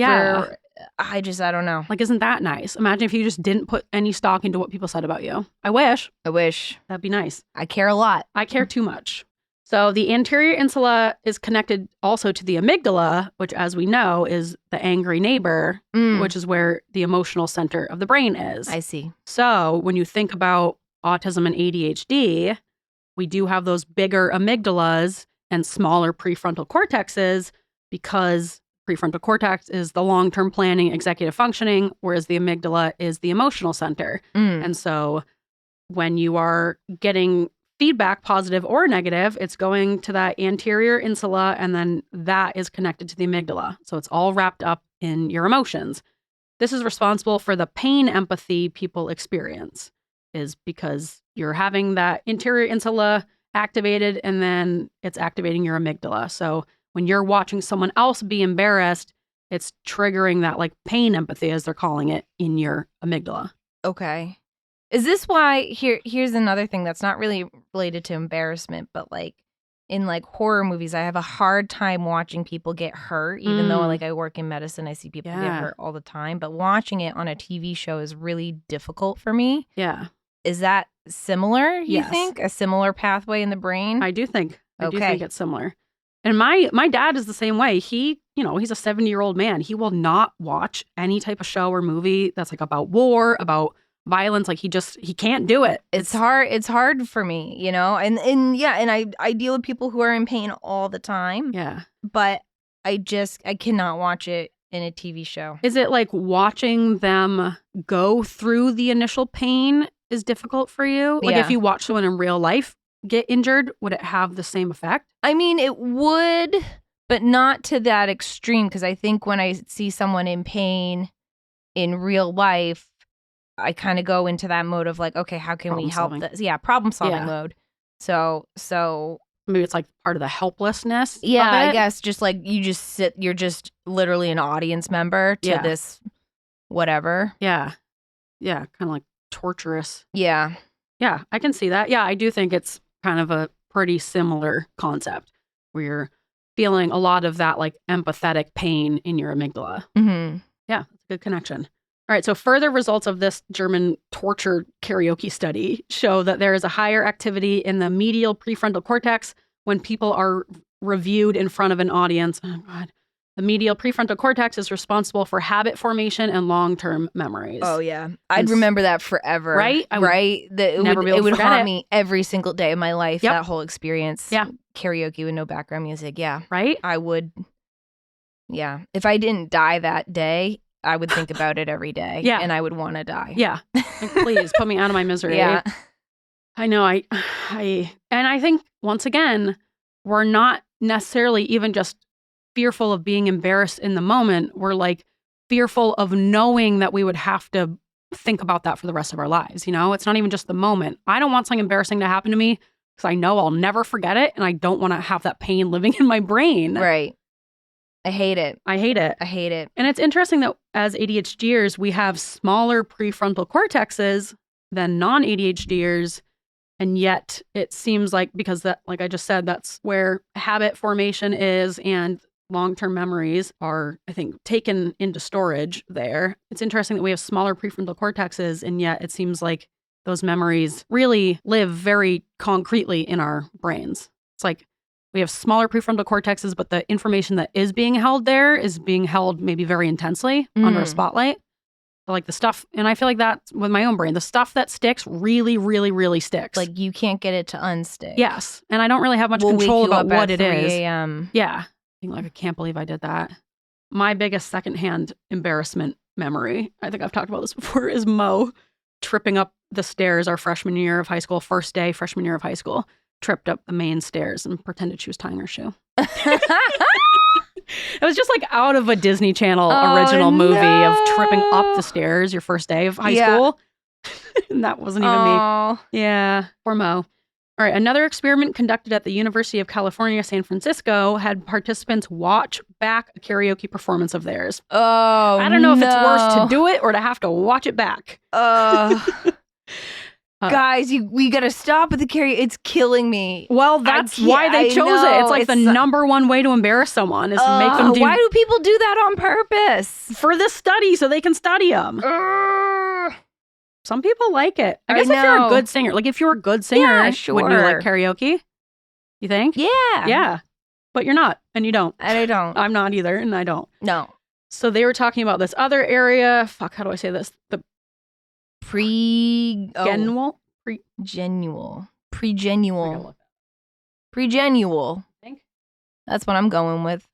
I don't know. Like, isn't that nice? Imagine if you just didn't put any stock into what people said about you. I wish. I wish. That'd be nice. I care a lot. I care too much. So the anterior insula is connected also to the amygdala, which, as we know, is the angry neighbor, which is where the emotional center of the brain is. I see. So when you think about autism and ADHD, we do have those bigger amygdalas and smaller prefrontal cortexes because prefrontal cortex is the long-term planning, executive functioning, whereas the amygdala is the emotional center. And so when you are getting feedback, positive or negative, it's going to that anterior insula, and then that is connected to the amygdala. So it's all wrapped up in your emotions. This is responsible for the pain empathy people experience, is because you're having that anterior insula activated, and then it's activating your amygdala. So when you're watching someone else be embarrassed, it's triggering that, like, pain empathy, as they're calling it, in your amygdala. Okay. Is this why here's another thing that's not really related to embarrassment, but like in like horror movies, I have a hard time watching people get hurt, even though like I work in medicine, I see people get hurt all the time. But watching it on a TV show is really difficult for me. Yeah. Is that similar, you Yes. think? A similar pathway in the brain? I do think. I do Okay. think it's similar. And my dad is the same way. He, he's a 70-year-old man. He will not watch any type of show or movie that's like about war, about violence. Like he can't do it. It's hard for me, and I deal with people who are in pain all the time. Yeah. But I cannot watch it in a TV show. Is it like watching them go through the initial pain is difficult for you? Like if you watch someone in real life get injured, would it have the same effect? I mean, it would, but not to that extreme, because I think when I see someone in pain in real life, I kind of go into that mode of like, okay, how can we help this? Yeah, problem solving mode. So maybe it's like part of the helplessness. Yeah, of it. I guess just like you're just literally an audience member to this whatever. Yeah. Yeah, kind of like torturous. Yeah. Yeah, I can see that. Yeah, I do think it's kind of a pretty similar concept where you're feeling a lot of that like empathetic pain in your amygdala. Mm-hmm. Yeah, that's a good connection. All right, so further results of this German torture karaoke study show that there is a higher activity in the medial prefrontal cortex when people are reviewed in front of an audience. Oh, God. The medial prefrontal cortex is responsible for habit formation and long-term memories. Oh, yeah. I'd remember that forever. Right? It would haunt me every single day of my life, Yep. that whole experience. Yeah. Karaoke with no background music. Yeah. Right? I would. Yeah. If I didn't die that day, I would think about it every day. Yeah. And I would want to die. Yeah. Like, please put me out of my misery. Yeah. I know. And I think, once again, we're not necessarily even just fearful of being embarrassed in the moment. We're like fearful of knowing that we would have to think about that for the rest of our lives. It's not even just the moment. I don't want something embarrassing to happen to me because I know I'll never forget it. And I don't want to have that pain living in my brain. Right. I hate it. I hate it. I hate it. And it's interesting that as ADHDers, we have smaller prefrontal cortexes than non-ADHDers. And yet it seems like, because that, like I just said, that's where habit formation is and long-term memories are, I think, taken into storage there. It's interesting that we have smaller prefrontal cortexes, and yet it seems like those memories really live very concretely in our brains. It's like we have smaller prefrontal cortexes, but the information that is being held there is being held maybe very intensely under a spotlight. So like the stuff, and I feel like that with my own brain, the stuff that sticks really, really, really sticks. Like you can't get it to unstick. Yes. And I don't really have much control about what it is. 3 a.m. Yeah. Like, I can't believe I did that. My biggest secondhand embarrassment memory, I think I've talked about this before, is Mo tripping up the stairs our freshman year of high school, first day, freshman year of high school, tripped up the main stairs and pretended she was tying her shoe. It was just like out of a Disney Channel original movie of tripping up the stairs your first day of high school. And that wasn't even me. Yeah, poor Mo. All right, another experiment conducted at the University of California, San Francisco had participants watch back a karaoke performance of theirs. Oh, I don't know if it's worse to do it or to have to watch it back. Guys, we got to stop with the karaoke. It's killing me. Well, that's why they chose it. It's like the number one way to embarrass someone is to make them do. Why do people do that on purpose? For this study, so they can study them. Some people like it. I guess if you're a good singer, like if you're a good singer, sure. wouldn't you like karaoke? You think? Yeah. Yeah. But you're not, and you don't. And I don't. I'm not either, and I don't. No. So they were talking about this other area. Fuck, how do I say this? The Pregenual. Think? That's what I'm going with.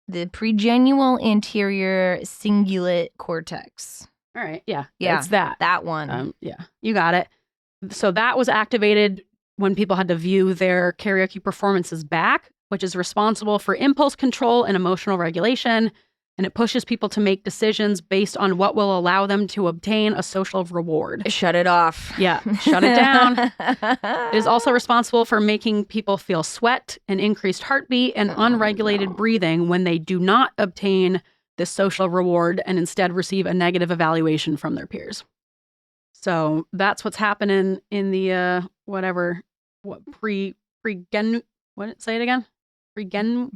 The pregenual anterior cingulate cortex. All right. Yeah. Yeah. It's that. That one. Yeah. You got it. So that was activated when people had to view their karaoke performances back, which is responsible for impulse control and emotional regulation. And it pushes people to make decisions based on what will allow them to obtain a social reward. Shut it off. Yeah, shut it down. It is also responsible for making people feel sweat, an increased heartbeat, and unregulated breathing when they do not obtain this social reward and instead receive a negative evaluation from their peers. So that's what's happening in the say it again? Pregenual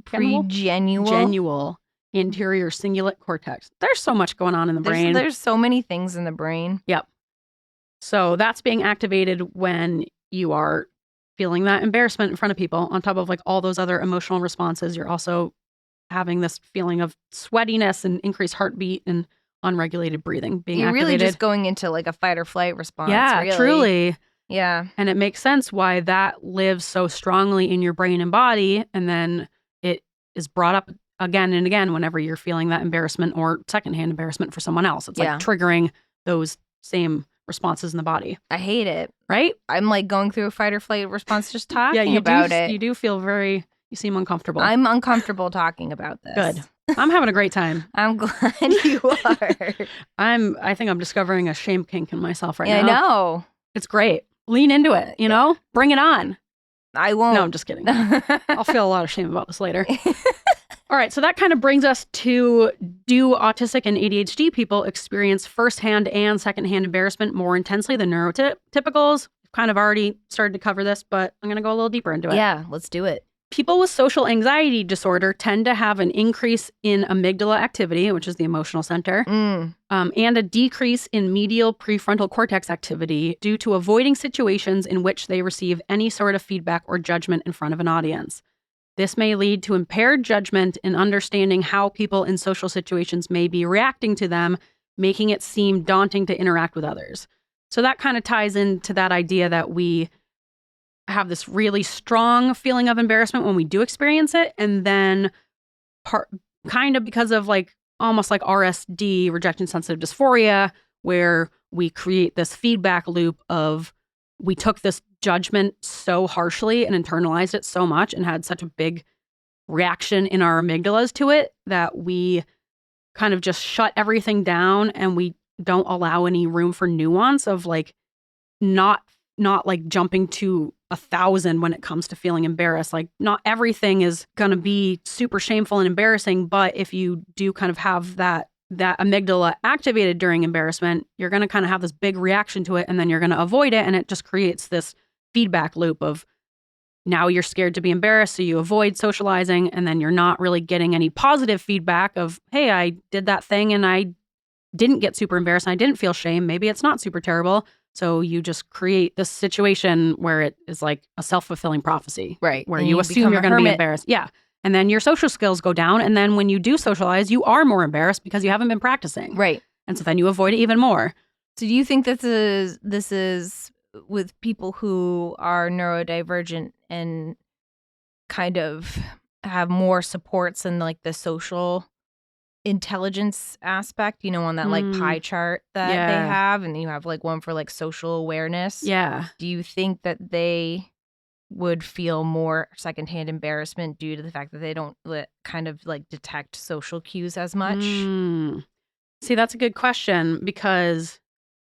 anterior cingulate cortex. There's so much going on in the brain. There's so many things in the brain. Yep. So that's being activated when you are feeling that embarrassment in front of people, on top of like all those other emotional responses. You're also having this feeling of sweatiness and increased heartbeat and unregulated breathing being You're activated. really just going into like a fight or flight response. Yeah, really. truly. Yeah. And it makes sense why that lives so strongly in your brain and body. And then it is brought up again and again whenever you're feeling that embarrassment or secondhand embarrassment for someone else. It's like triggering those same responses in the body. I hate it. Right? I'm like going through a fight or flight response just talking about it. You do feel you seem uncomfortable. I'm uncomfortable talking about this. Good. I'm having a great time. I'm glad you are. I think I'm discovering a shame kink in myself right now. I know. It's great. Lean into it, you know? Bring it on. I won't. No, I'm just kidding. I'll feel a lot of shame about this later. All right, so that kind of brings us to, do autistic and ADHD people experience firsthand and secondhand embarrassment more intensely than neurotypicals? We've kind of already started to cover this, but I'm going to go a little deeper into it. Yeah, let's do it. People with social anxiety disorder tend to have an increase in amygdala activity, which is the emotional center, and a decrease in medial prefrontal cortex activity due to avoiding situations in which they receive any sort of feedback or judgment in front of an audience. This may lead to impaired judgment in understanding how people in social situations may be reacting to them, making it seem daunting to interact with others. So that kind of ties into that idea that we have this really strong feeling of embarrassment when we do experience it, and then kind of because of like almost like RSD, rejection sensitive dysphoria, where we create this feedback loop of we took this judgment so harshly and internalized it so much and had such a big reaction in our amygdalas to it that we kind of just shut everything down, and we don't allow any room for nuance of like not like jumping to 1,000 when it comes to feeling embarrassed. Like not everything is going to be super shameful and embarrassing, but if you do kind of have that amygdala activated during embarrassment, you're going to kind of have this big reaction to it, and then you're going to avoid it, and it just creates this feedback loop of now you're scared to be embarrassed, so you avoid socializing, and then you're not really getting any positive feedback of, hey, I did that thing and I didn't get super embarrassed and I didn't feel shame. Maybe it's not super terrible. So you just create this situation where it is like a self-fulfilling prophecy. Right. Where you assume you're going to be embarrassed. Yeah. And then your social skills go down. And then when you do socialize, you are more embarrassed because you haven't been practicing. Right. And so then you avoid it even more. So do you think this is with people who are neurodivergent and kind of have more supports in like the social intelligence aspect, on that like pie chart that they have, and you have like one for like social awareness? Yeah. Do you think that they would feel more secondhand embarrassment due to the fact that they don't kind of like detect social cues as much? See, that's a good question because,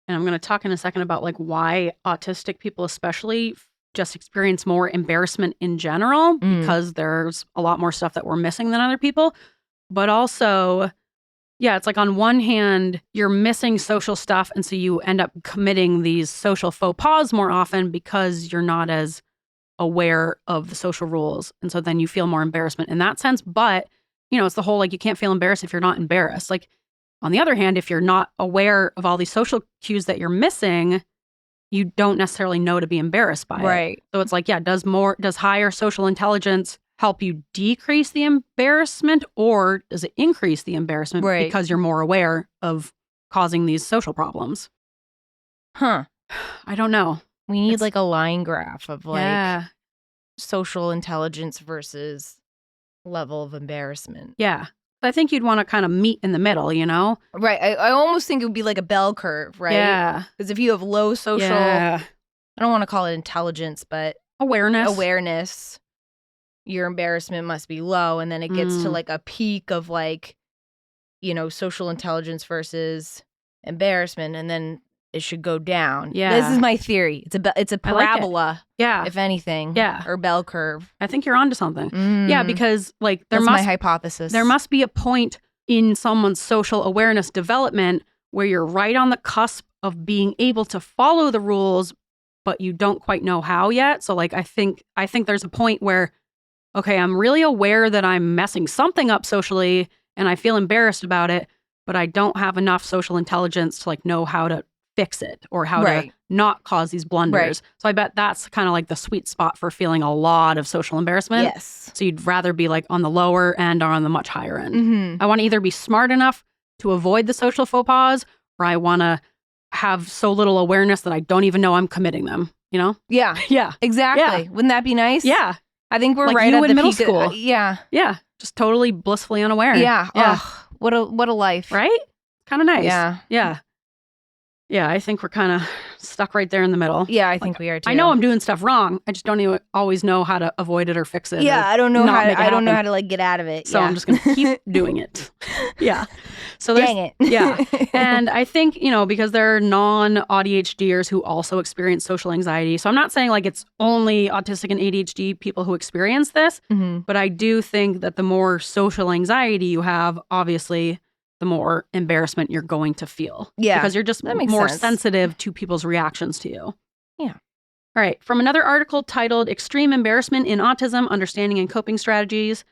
and I'm going to talk in a second about like why autistic people especially just experience more embarrassment in general, because there's a lot more stuff that we're missing than other people. But also, yeah, it's like on one hand, you're missing social stuff. And so you end up committing these social faux pas more often because you're not as aware of the social rules. And so then you feel more embarrassment in that sense. But, it's the whole like you can't feel embarrassed if you're not embarrassed. Like on the other hand, if you're not aware of all these social cues that you're missing, you don't necessarily know to be embarrassed by it. Right. So it's like, yeah, does higher social intelligence help you decrease the embarrassment, or does it increase the embarrassment because you're more aware of causing these social problems? Huh. I don't know. We need like a line graph of like social intelligence versus level of embarrassment. Yeah. I think you'd want to kind of meet in the middle, Right. I almost think it would be like a bell curve, right? Yeah. Because if you have low social, I don't want to call it intelligence, but awareness, your embarrassment must be low. And then it gets to like a peak of like, social intelligence versus embarrassment. And then it should go down. Yeah. This is my theory. It's a parabola. Yeah. If anything. Yeah. Or bell curve. I think you're onto something. Yeah, because like that's my hypothesis. There must be a point in someone's social awareness development where you're right on the cusp of being able to follow the rules, but you don't quite know how yet. So like I think there's a point where, okay, I'm really aware that I'm messing something up socially and I feel embarrassed about it, but I don't have enough social intelligence to like know how to fix it or how to not cause these blunders. Right. So I bet that's kind of like the sweet spot for feeling a lot of social embarrassment. Yes. So you'd rather be like on the lower end or on the much higher end. Mm-hmm. I want to either be smart enough to avoid the social faux pas, or I want to have so little awareness that I don't even know I'm committing them, you know? Yeah. Yeah. Exactly. Wouldn't that be nice? Yeah. I think we're Like right you at in the middle peak school. Yeah. Yeah. Just totally blissfully unaware. Yeah. Yeah. Oh, what a life. Right? Kind of nice. Yeah. Yeah. Yeah. I think we're kind of stuck right there in the middle. Yeah, I think we are too. I know I'm doing stuff wrong. I just don't even always know how to avoid it or fix it. Yeah, or I don't know not how make it I don't know happen. how to like get out of it. So yeah. I'm just going to keep doing it. Yeah. So there's, Dang it. Yeah. And I think, because there are non-AuDHDers who also experience social anxiety. So I'm not saying like it's only autistic and ADHD people who experience this, Mhm. but I do think that the more social anxiety you have, obviously, the more embarrassment you're going to feel. Yeah, Because you're just that makes more sense. sensitive to people's reactions to you. Yeah. All right. From another article titled Extreme Embarrassment in Autism, Understanding and Coping Strategies.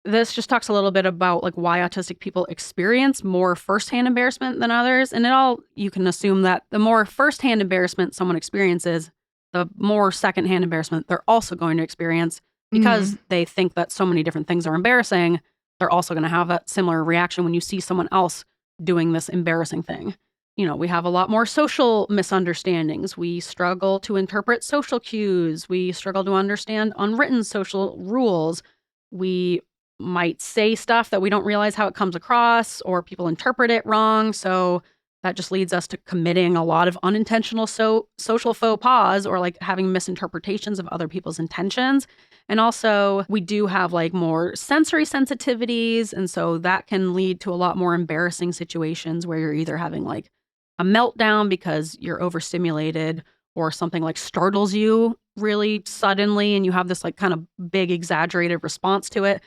This just talks a little bit about like why autistic people experience more firsthand embarrassment than others. And you can assume that the more firsthand embarrassment someone experiences, the more secondhand embarrassment they're also going to experience because they think that so many different things are embarrassing. They're also going to have that similar reaction when you see someone else doing this embarrassing thing. We have a lot more social misunderstandings. We struggle to interpret social cues. We struggle to understand unwritten social rules. We might say stuff that we don't realize how it comes across, or people interpret it wrong. So that just leads us to committing a lot of unintentional social faux pas, or like having misinterpretations of other people's intentions. And also we do have like more sensory sensitivities. And so that can lead to a lot more embarrassing situations where you're either having like a meltdown because you're overstimulated, or something like startles you really suddenly and you have this like kind of big exaggerated response to it.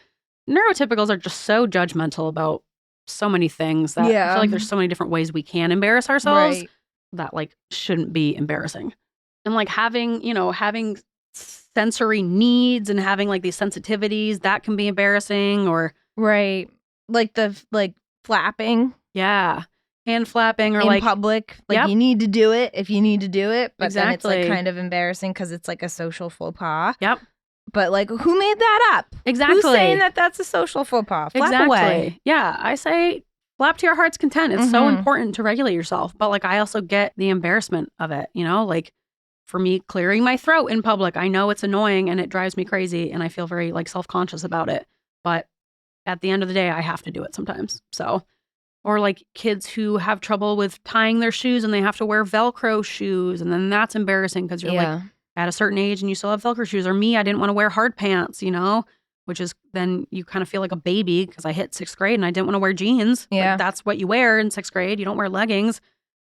Neurotypicals are just so judgmental about so many things that I feel like there's so many different ways we can embarrass ourselves Right. that like shouldn't be embarrassing. And like having sensory needs and having like these sensitivities that can be embarrassing, or Right. Like the flapping hand flapping, or in like public. Like Yep. you need to do it if you need to do it. But then it's like Exactly. kind of embarrassing because it's like a social faux pas. Yep. But like who made that up? Exactly. Who's saying that that's a social faux pas? Flap Exactly. away. Yeah, I say flap to your heart's content. It's so Mhm. important to regulate yourself. But like I also get the embarrassment of it, like for me clearing my throat in public, I know it's annoying and it drives me crazy and I feel very like self-conscious about it. But at the end of the day, I have to do it sometimes. So, or like kids who have trouble with tying their shoes and they have to wear Velcro shoes, and then that's embarrassing because you're like at a certain age and you still have Velcro shoes. Or me, I didn't want to wear hard pants, which is then you kind of feel like a baby because I hit 6th grade and I didn't want to wear jeans. Yeah. Like, that's what you wear in 6th grade. You don't wear leggings.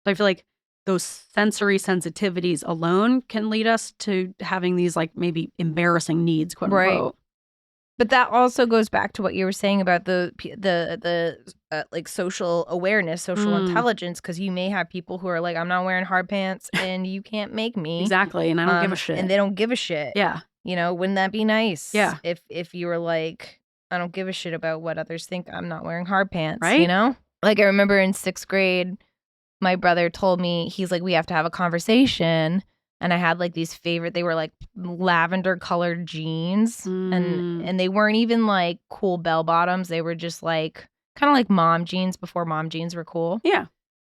So I feel like those sensory sensitivities alone can lead us to having these like maybe embarrassing needs, quote unquote. But that also goes back to what you were saying about the like social awareness, social intelligence, because you may have people who are like, I'm not wearing hard pants and you can't make me. Exactly. And I don't give a shit. And they don't give a shit. Yeah. Wouldn't that be nice? Yeah. If you were like, I don't give a shit about what others think, I'm not wearing hard pants. Right. Like I remember in 6th grade, my brother told me, he's like, we have to have a conversation. And I had like these they were like lavender colored jeans, and they weren't even like cool bell bottoms. They were just like kind of like mom jeans before mom jeans were cool. Yeah.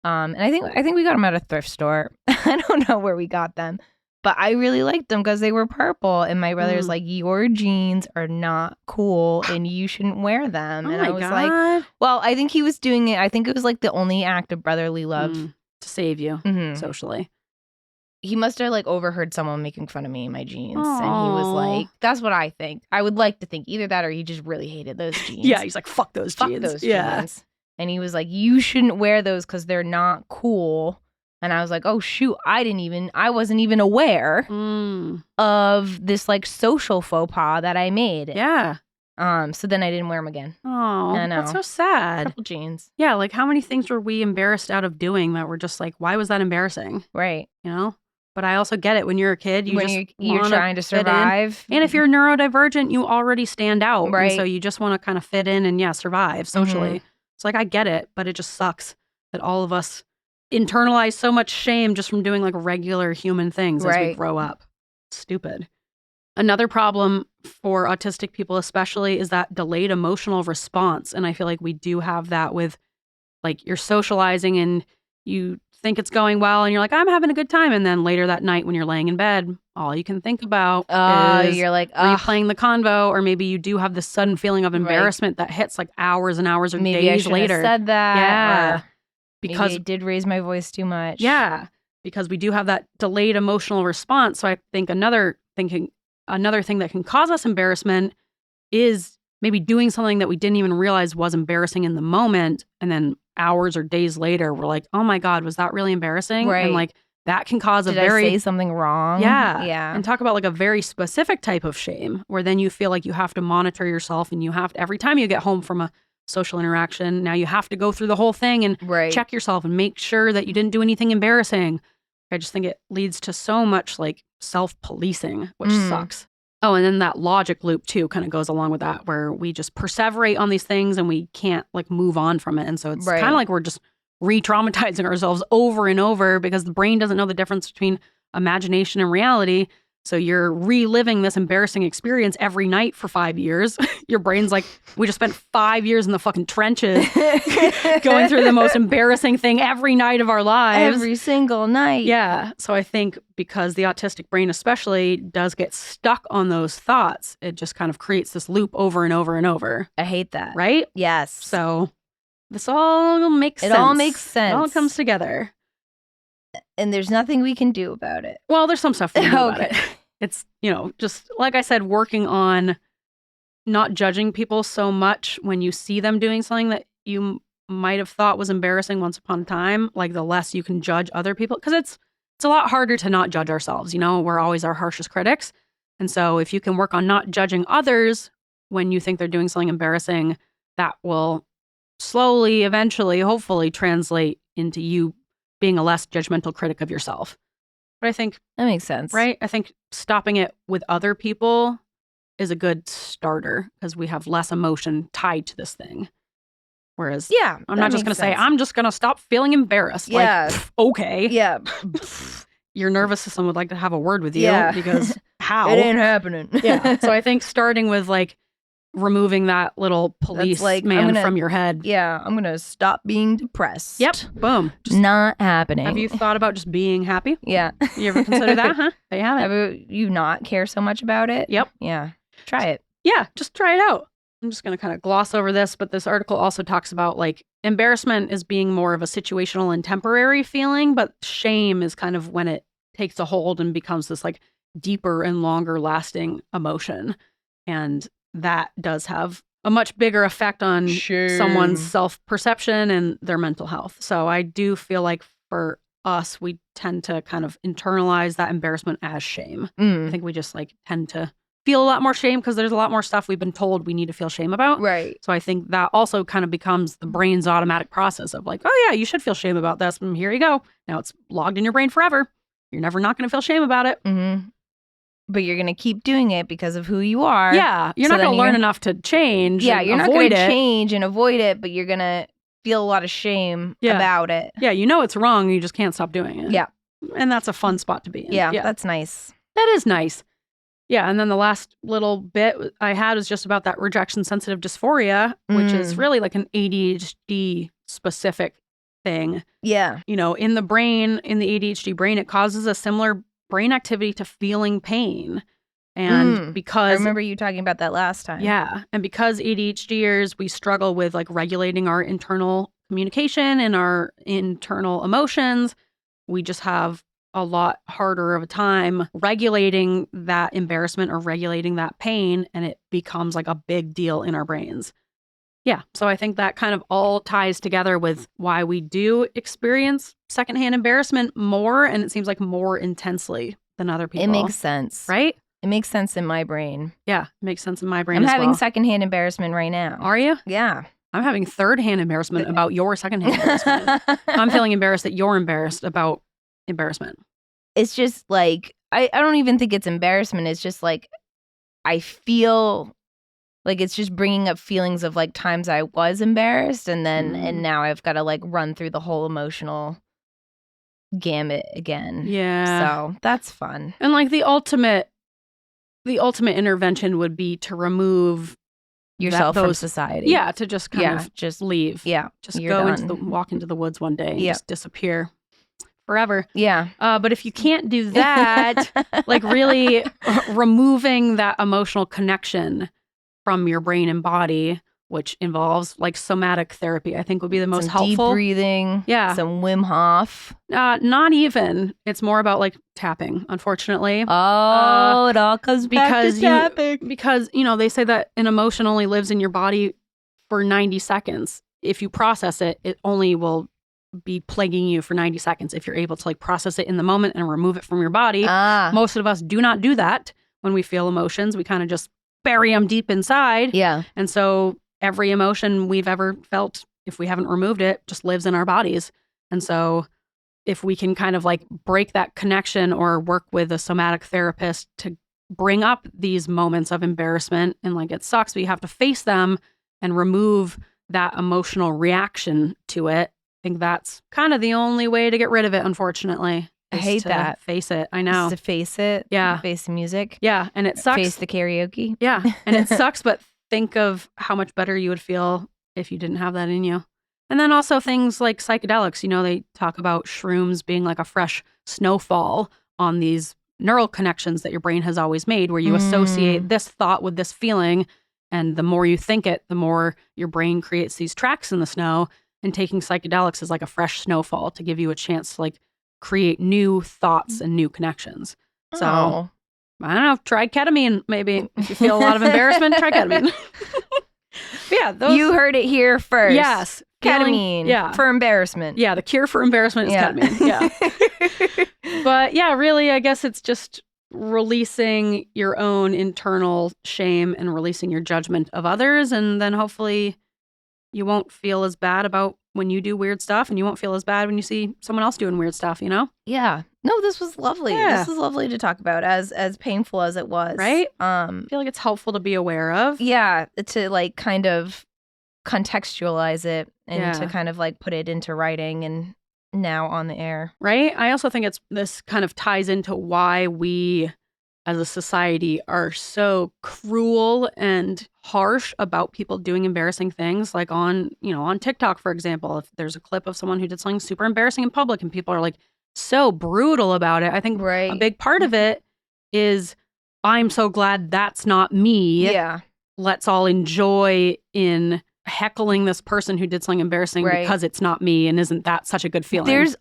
And I think we got them at a thrift store. I don't know where we got them, but I really liked them because they were purple. And my brother's like, your jeans are not cool and you shouldn't wear them. And I was like, well, I think he was doing it. I think it was like the only act of brotherly love to save you Mhm. socially. He must have like overheard someone making fun of me in my jeans. And he was like, that's what I think. I would like to think either that or he just really hated those jeans. Yeah, he's like, fuck those jeans. Fuck those Yeah. jeans. And he was like, you shouldn't wear those because they're not cool. And I was like, oh shoot, I wasn't even aware of this like social faux pas that I made. Yeah. So then I didn't wear them again. Oh, I know. that's so sad. Couple jeans. Yeah, like how many things were we embarrassed out of doing that were just like, why was that embarrassing? Right. You know? But I also get it when you're a kid, When you're trying to fit in. survive. And if you're neurodivergent, you already stand out. Right. And so you just want to kind of fit in and survive socially. It's like, I get it, but it just sucks that all of us internalize so much shame just from doing like regular human things as we grow up. Stupid. Another problem for autistic people especially is that delayed emotional response. And I feel like we do have that with like you're socializing and you think it's going well and you're like, I'm having a good time. And then later that night when you're laying in bed, all you can think about is you're like, replaying the convo, or maybe you do have this sudden feeling of embarrassment that hits like hours and hours or maybe days I later. Have said that. Yeah. Because maybe I did raise my voice too much. Yeah. Because we do have that delayed emotional response. So I think another thing that can cause us embarrassment is maybe doing something that we didn't even realize was embarrassing in the moment. And then hours or days later, we're like, oh my God, was that really embarrassing? Right. And like that can cause Did I say something wrong? Yeah. Yeah. And talk about like a very specific type of shame where then you feel like you have to monitor yourself and you have to, every time you get home from a social interaction, now you have to go through the whole thing and check yourself and make sure that you didn't do anything embarrassing. I just think it leads to so much like self-policing, which sucks. Oh, and then that logic loop too kind of goes along with that where we just perseverate on these things and we can't like move on from it. And so it's kind of like we're just re-traumatizing ourselves over and over because the brain doesn't know the difference between imagination and reality. So you're reliving this embarrassing experience every night for 5 years. Your brain's like, we just spent 5 years in the fucking trenches going through the most embarrassing thing every night of our lives. Every single night. Yeah. So I think because the autistic brain especially does get stuck on those thoughts, it just kind of creates this loop over and over and over. I hate that. Right? Yes. So this all makes sense. It all makes sense. It all comes together. And there's nothing we can do about it. Well, there's some stuff we can do about it. It's, just like I said, working on not judging people so much when you see them doing something that you might have thought was embarrassing once upon a time, like the less you can judge other people. Because it's a lot harder to not judge ourselves. We're always our harshest critics. And so if you can work on not judging others when you think they're doing something embarrassing, that will slowly, eventually, hopefully translate into you being a less judgmental critic of yourself. But I think that makes sense. Right? I think stopping it with other people is a good starter because we have less emotion tied to this thing. Whereas I'm not just going to say, I'm just going to stop feeling embarrassed. Yeah. Like, okay. Yeah. Your nervous system would like to have a word with you because how? It ain't happening. Yeah. So I think starting with like removing that little police man from your head. Yeah. I'm going to stop being depressed. Yep. Boom. Just not happening. Have you thought about just being happy? Yeah. You ever consider that, huh? You haven't. Have you not care so much about it? Yep. Yeah. Try it. Yeah. Just try it out. I'm just going to kind of gloss over this, but this article also talks about like embarrassment is being more of a situational and temporary feeling, but shame is kind of when it takes a hold and becomes this like deeper and longer lasting emotion. And that does have a much bigger effect on someone's self-perception and their mental health. So I do feel like for us, we tend to kind of internalize that embarrassment as shame. I think we just like tend to feel a lot more shame because there's a lot more stuff we've been told we need to feel shame about. Right. So I think that also kind of becomes the brain's automatic process of like, oh yeah, you should feel shame about this. And here you go. Now it's logged in your brain forever. You're never not going to feel shame about it. Mm-hmm. But you're going to keep doing it because of who you are. Yeah. You're not going to learn enough to change. Yeah. You're not going to change and avoid it, but you're going to feel a lot of shame about it. Yeah. You know it's wrong. You just can't stop doing it. Yeah. And that's a fun spot to be in. Yeah. That's nice. That is nice. Yeah. And then the last little bit I had was just about that rejection sensitive dysphoria, which is really like an ADHD specific thing. Yeah. In the brain, in the ADHD brain, it causes a similar brain activity to feeling pain. And because I remember you talking about that last time. Yeah. And because ADHDers, we struggle with like regulating our internal communication and our internal emotions, we just have a lot harder of a time regulating that embarrassment or regulating that pain, and it becomes like a big deal in our brains. Yeah, so I think that kind of all ties together with why we do experience secondhand embarrassment more, and it seems like more intensely than other people. It makes sense. Right? It makes sense in my brain. Yeah, makes sense in my brain I'm as having well. secondhand embarrassment right now. Are you? Yeah. I'm having third-hand embarrassment about your second-hand embarrassment. I'm feeling embarrassed that you're embarrassed about embarrassment. It's just like, I don't even think it's embarrassment. It's just like, I feel like it's just bringing up feelings of like times I was embarrassed and now I've got to like run through the whole emotional gamut again. Yeah. So that's fun. And like the ultimate intervention would be to remove Yourself from society. Yeah, to just kind of just leave. Yeah. Just you're go done. walk into the woods one day and Yep. just disappear forever. Yeah. But if you can't do that, like really removing that emotional connection from your brain and body, which involves like somatic therapy, I think would be the most some helpful. Deep breathing. Yeah. Some Wim Hof. Not even. It's more about like tapping, unfortunately. It all comes back to tapping. Because, they say that an emotion only lives in your body for 90 seconds. If you process it, it only will be plaguing you for 90 seconds if you're able to like process it in the moment and remove it from your body. Most of us do not do that when we feel emotions. We kind of just bury them deep inside. Yeah. And so every emotion we've ever felt, if we haven't removed it, just lives in our bodies. And so if we can kind of like break that connection or work with a somatic therapist to bring up these moments of embarrassment, and like it sucks, but you have to face them and remove that emotional reaction to it. I think that's kind of the only way to get rid of it, unfortunately. I hate that. Face it. I know. Just to face it. Yeah. Face the music. Yeah. And it sucks. Face the karaoke. Yeah. And it sucks, but think of how much better you would feel if you didn't have that in you. And then also things like psychedelics. They talk about shrooms being like a fresh snowfall on these neural connections that your brain has always made, where you associate this thought with this feeling. And the more you think it, the more your brain creates these tracks in the snow. And taking psychedelics is like a fresh snowfall to give you a chance to like create new thoughts and new connections. So I don't know, try ketamine maybe. If you feel a lot of embarrassment, try ketamine. Yeah, you heard it here first. Yes. Ketamine for embarrassment. Yeah, the cure for embarrassment is ketamine. Yeah. But yeah, really, I guess it's just releasing your own internal shame and releasing your judgment of others. And then hopefully you won't feel as bad about when you do weird stuff, and you won't feel as bad when you see someone else doing weird stuff, Yeah. No, this was lovely. Yeah. This was lovely to talk about, as painful as it was. Right? I feel like it's helpful to be aware of. Yeah, to like kind of contextualize it and to kind of like put it into writing and now on the air. Right? I also think this kind of ties into why we as a society are so cruel and harsh about people doing embarrassing things, like on TikTok, for example. If there's a clip of someone who did something super embarrassing in public and people are like so brutal about it, I think a big part of it is, I'm so glad that's not me. Yeah. Let's all enjoy in heckling this person who did something embarrassing because it's not me, and isn't that such a good feeling?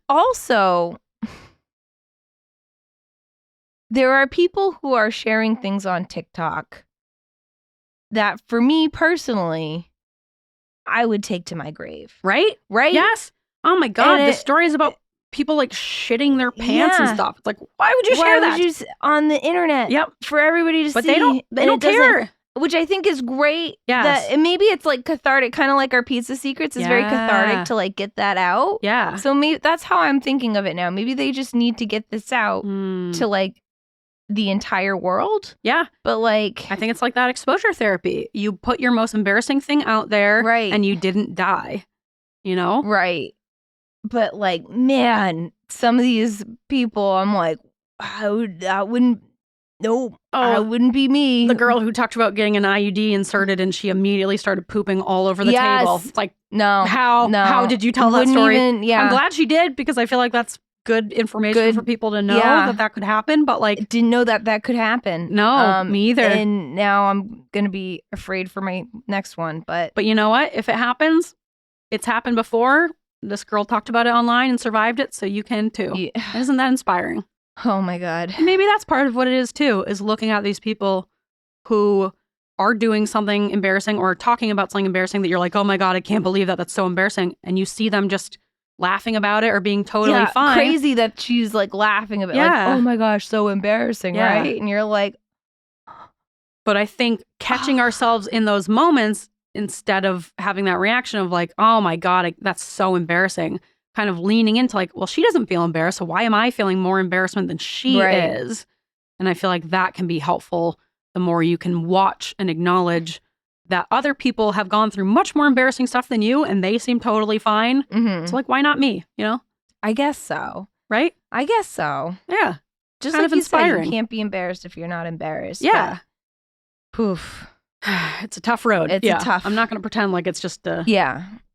There are people who are sharing things on TikTok that, for me personally, I would take to my grave. Right? Yes. Oh my God. The story is about people like shitting their pants and stuff. It's like, why would you share that? On the internet? Yep. For everybody to see. But they don't care. Which I think is great. Yes. And maybe it's like cathartic, kind of like our pizza secrets is very cathartic to like get that out. Yeah. So maybe that's how I'm thinking of it now. Maybe they just need to get this out to like the entire world. Yeah. But like, I think it's like that exposure therapy. You put your most embarrassing thing out there, and you didn't die, Right. But like, man, some of these people, I'm like, I wouldn't be me. The girl who talked about getting an IUD inserted and she immediately started pooping all over the table. It's like, how did you tell that story? I'm glad she did, because I feel like that's good information for people to know that could happen. But like, didn't know that could happen. No, me either. And now I'm gonna be afraid for my next one. But you know what? If it happens, it's happened before. This girl talked about it online and survived it, so you can too. Yeah. Isn't that inspiring? Oh my God. And maybe that's part of what it is too, is looking at these people who are doing something embarrassing or talking about something embarrassing that you're like, oh my God, I can't believe that. That's so embarrassing. And you see them just laughing about it or being totally fine. Crazy that she's like laughing about it. Like, oh my gosh, so embarrassing, right? And you're like, But I think catching ourselves in those moments instead of having that reaction of like, oh my God, that's so embarrassing, kind of leaning into like, well, she doesn't feel embarrassed. So why am I feeling more embarrassment than she is? And I feel like that can be helpful the more you can watch and acknowledge that other people have gone through much more embarrassing stuff than you and they seem totally fine. Mm-hmm. So like, why not me? You know? I guess so. Right? I guess so. Yeah. Just kind like of you said, inspiring. you can't be embarrassed if you're not embarrassed. Yeah. Poof. It's a tough road. It's a tough. I'm not going to pretend like it's just a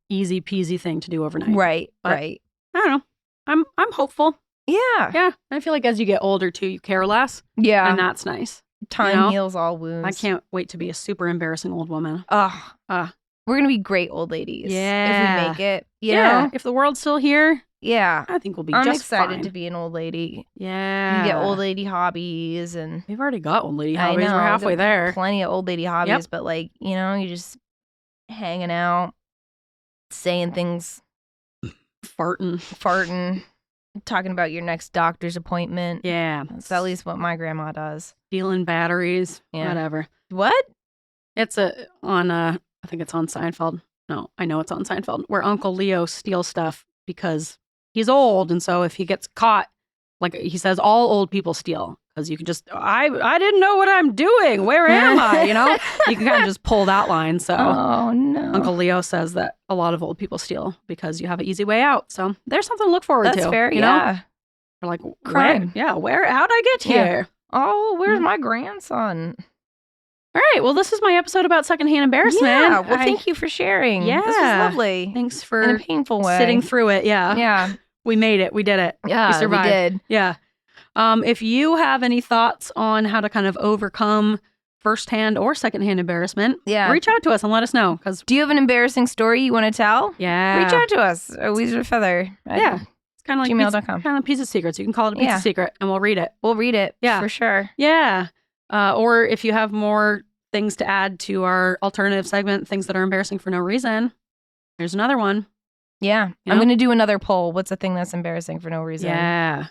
easy peasy thing to do overnight. Right. But right. I don't know. I'm hopeful. Yeah. Yeah. I feel like as you get older too, you care less. Yeah. And that's nice. Time heals all wounds. I can't wait to be a super embarrassing old woman. We're going to be great old ladies. Yeah. If we make it. You know? If the world's still here, yeah. I think we'll be I'm just excited fine. to be an old lady. Yeah. You get old lady hobbies and We've already got old lady I hobbies. know, We're halfway got there. plenty of old lady hobbies, but like, you know, you're just hanging out, saying things, farting, talking about your next doctor's appointment. Yeah. That's at least what my grandma does. Stealing batteries. Yeah. Whatever. What? It's I think it's on Seinfeld. No, I know it's on Seinfeld, where Uncle Leo steals stuff because he's old. And so if he gets caught, like he says, all old people steal because you can just, I didn't know what I'm doing. Where am I? You know, you can kind of just pull that line. So oh, no. Uncle Leo says that a lot of old people steal because you have an easy way out. So there's something to look forward to. That's fair. You know? We're like, crime. How'd I get here? Oh, where's my grandson? All right. Well, this is my episode about secondhand embarrassment. Yeah. Well, thank you for sharing. Yeah. This was lovely. Thanks for in a painful way. sitting through it. Yeah. Yeah. We made it. We did it. Yeah. We survived. We did. Yeah. If you have any thoughts on how to kind of overcome firsthand or secondhand embarrassment, reach out to us and let us know. Because do you have an embarrassing story you want to tell? Yeah. Reach out to us. Weezer Feather. Yeah. It's kind of like gmail.com. Kind of piece of secrets. You can call it a piece of secret and we'll read it. We'll read it. Yeah. For sure. Yeah. Or if you have more things to add to our alternative segment, things that are embarrassing for no reason, there's another one. Yeah. You I'm know? going to do another poll. What's a thing that's embarrassing for no reason? Yeah.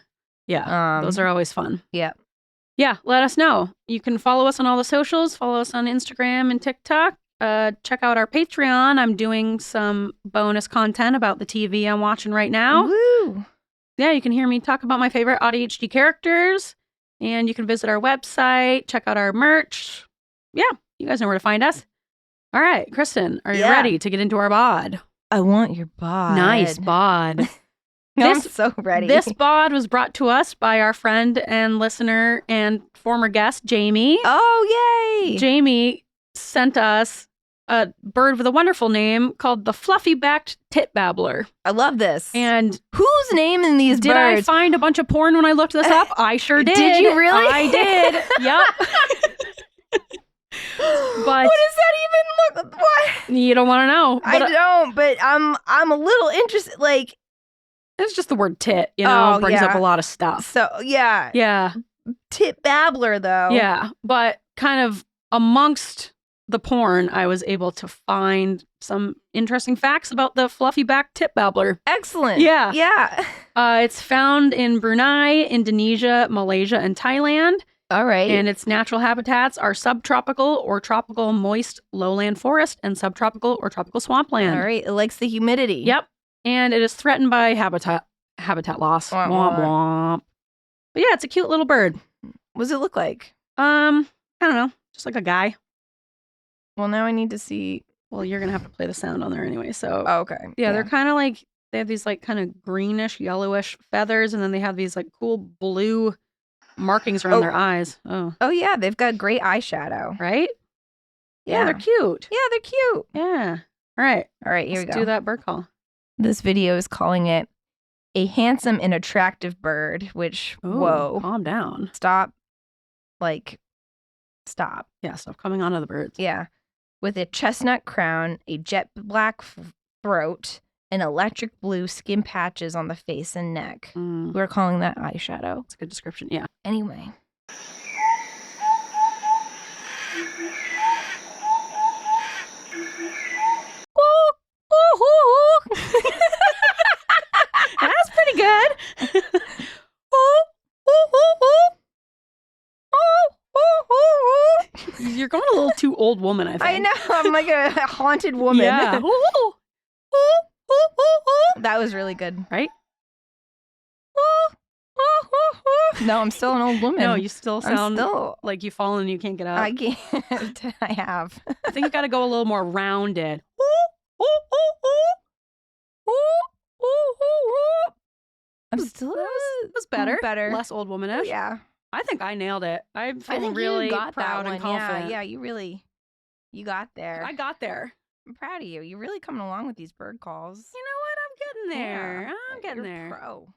Yeah. Those are always fun. Yeah. Yeah. Let us know. You can follow us on all the socials. Follow us on Instagram and TikTok. Check out our Patreon. I'm doing some bonus content about the TV I'm watching right now. Woo! Yeah, you can hear me talk about my favorite AuDHD characters. And you can visit our website, check out our merch. Yeah, you guys know where to find us. All right, Kristen, are you ready to get into our bod? I want your bod. Nice bod. I'm so ready. This bod was brought to us by our friend and listener and former guest, Jamie. Oh, yay! Jamie sent us a bird with a wonderful name called the fluffy-backed tit babbler. I love this. And who's naming these did birds? I find a bunch of porn when I looked this up? I sure did. Did you really? I did. Yep. But what does that even look? What? You don't want to know. I don't. But I'm a little interested. Like, it's just the word tit. You know, oh, brings up a lot of stuff. So yeah, yeah. Tit babbler though. Yeah, but kind of amongst the porn, I was able to find some interesting facts about the fluffy back tit babbler. Excellent. Yeah. Yeah. It's found in Brunei, Indonesia, Malaysia, and Thailand. All right. And its natural habitats are subtropical or tropical moist lowland forest and subtropical or tropical swampland. All right. It likes the humidity. Yep. And it is threatened by habitat loss. Womp, womp, womp. But yeah, it's a cute little bird. What does it look like? I don't know. Just like a guy. Well, now I need to see. Well, you're going to have to play the sound on there anyway. So, okay. Yeah, they're kind of like, they have these like kind of greenish, yellowish feathers. And then they have these like cool blue markings around their eyes. Oh, yeah. They've got great eyeshadow. Right? Yeah. They're cute. Yeah, they're cute. Yeah. All right. Here we go. Do that bird call. This video is calling it a handsome and attractive bird, which, whoa. Calm down. Stop. Like, stop. Yeah, stop coming onto the birds. Yeah. With a chestnut crown, a jet black throat, and electric blue skin patches on the face and neck. We're calling that eyeshadow. It's a good description. Yeah. Anyway. That's pretty good. You're going a little too old woman, I think. I know. I'm like a haunted woman. Yeah. That was really good. Right? No, I'm still an old woman. No, you still sound still... like you've fallen and you can't get up. I can't. I have. I think you got to go a little more rounded. I'm still... It was better. Better. Less old womanish. Yeah. I think I nailed it. I'm I feeling think really you got proud that and one. confident. Yeah, you got there. I got there. I'm proud of you. You're really coming along with these bird calls. You know what? I'm getting there. Yeah. I'm getting You're there. pro.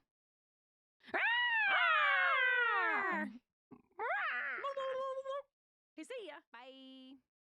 Okay, see ya. Bye.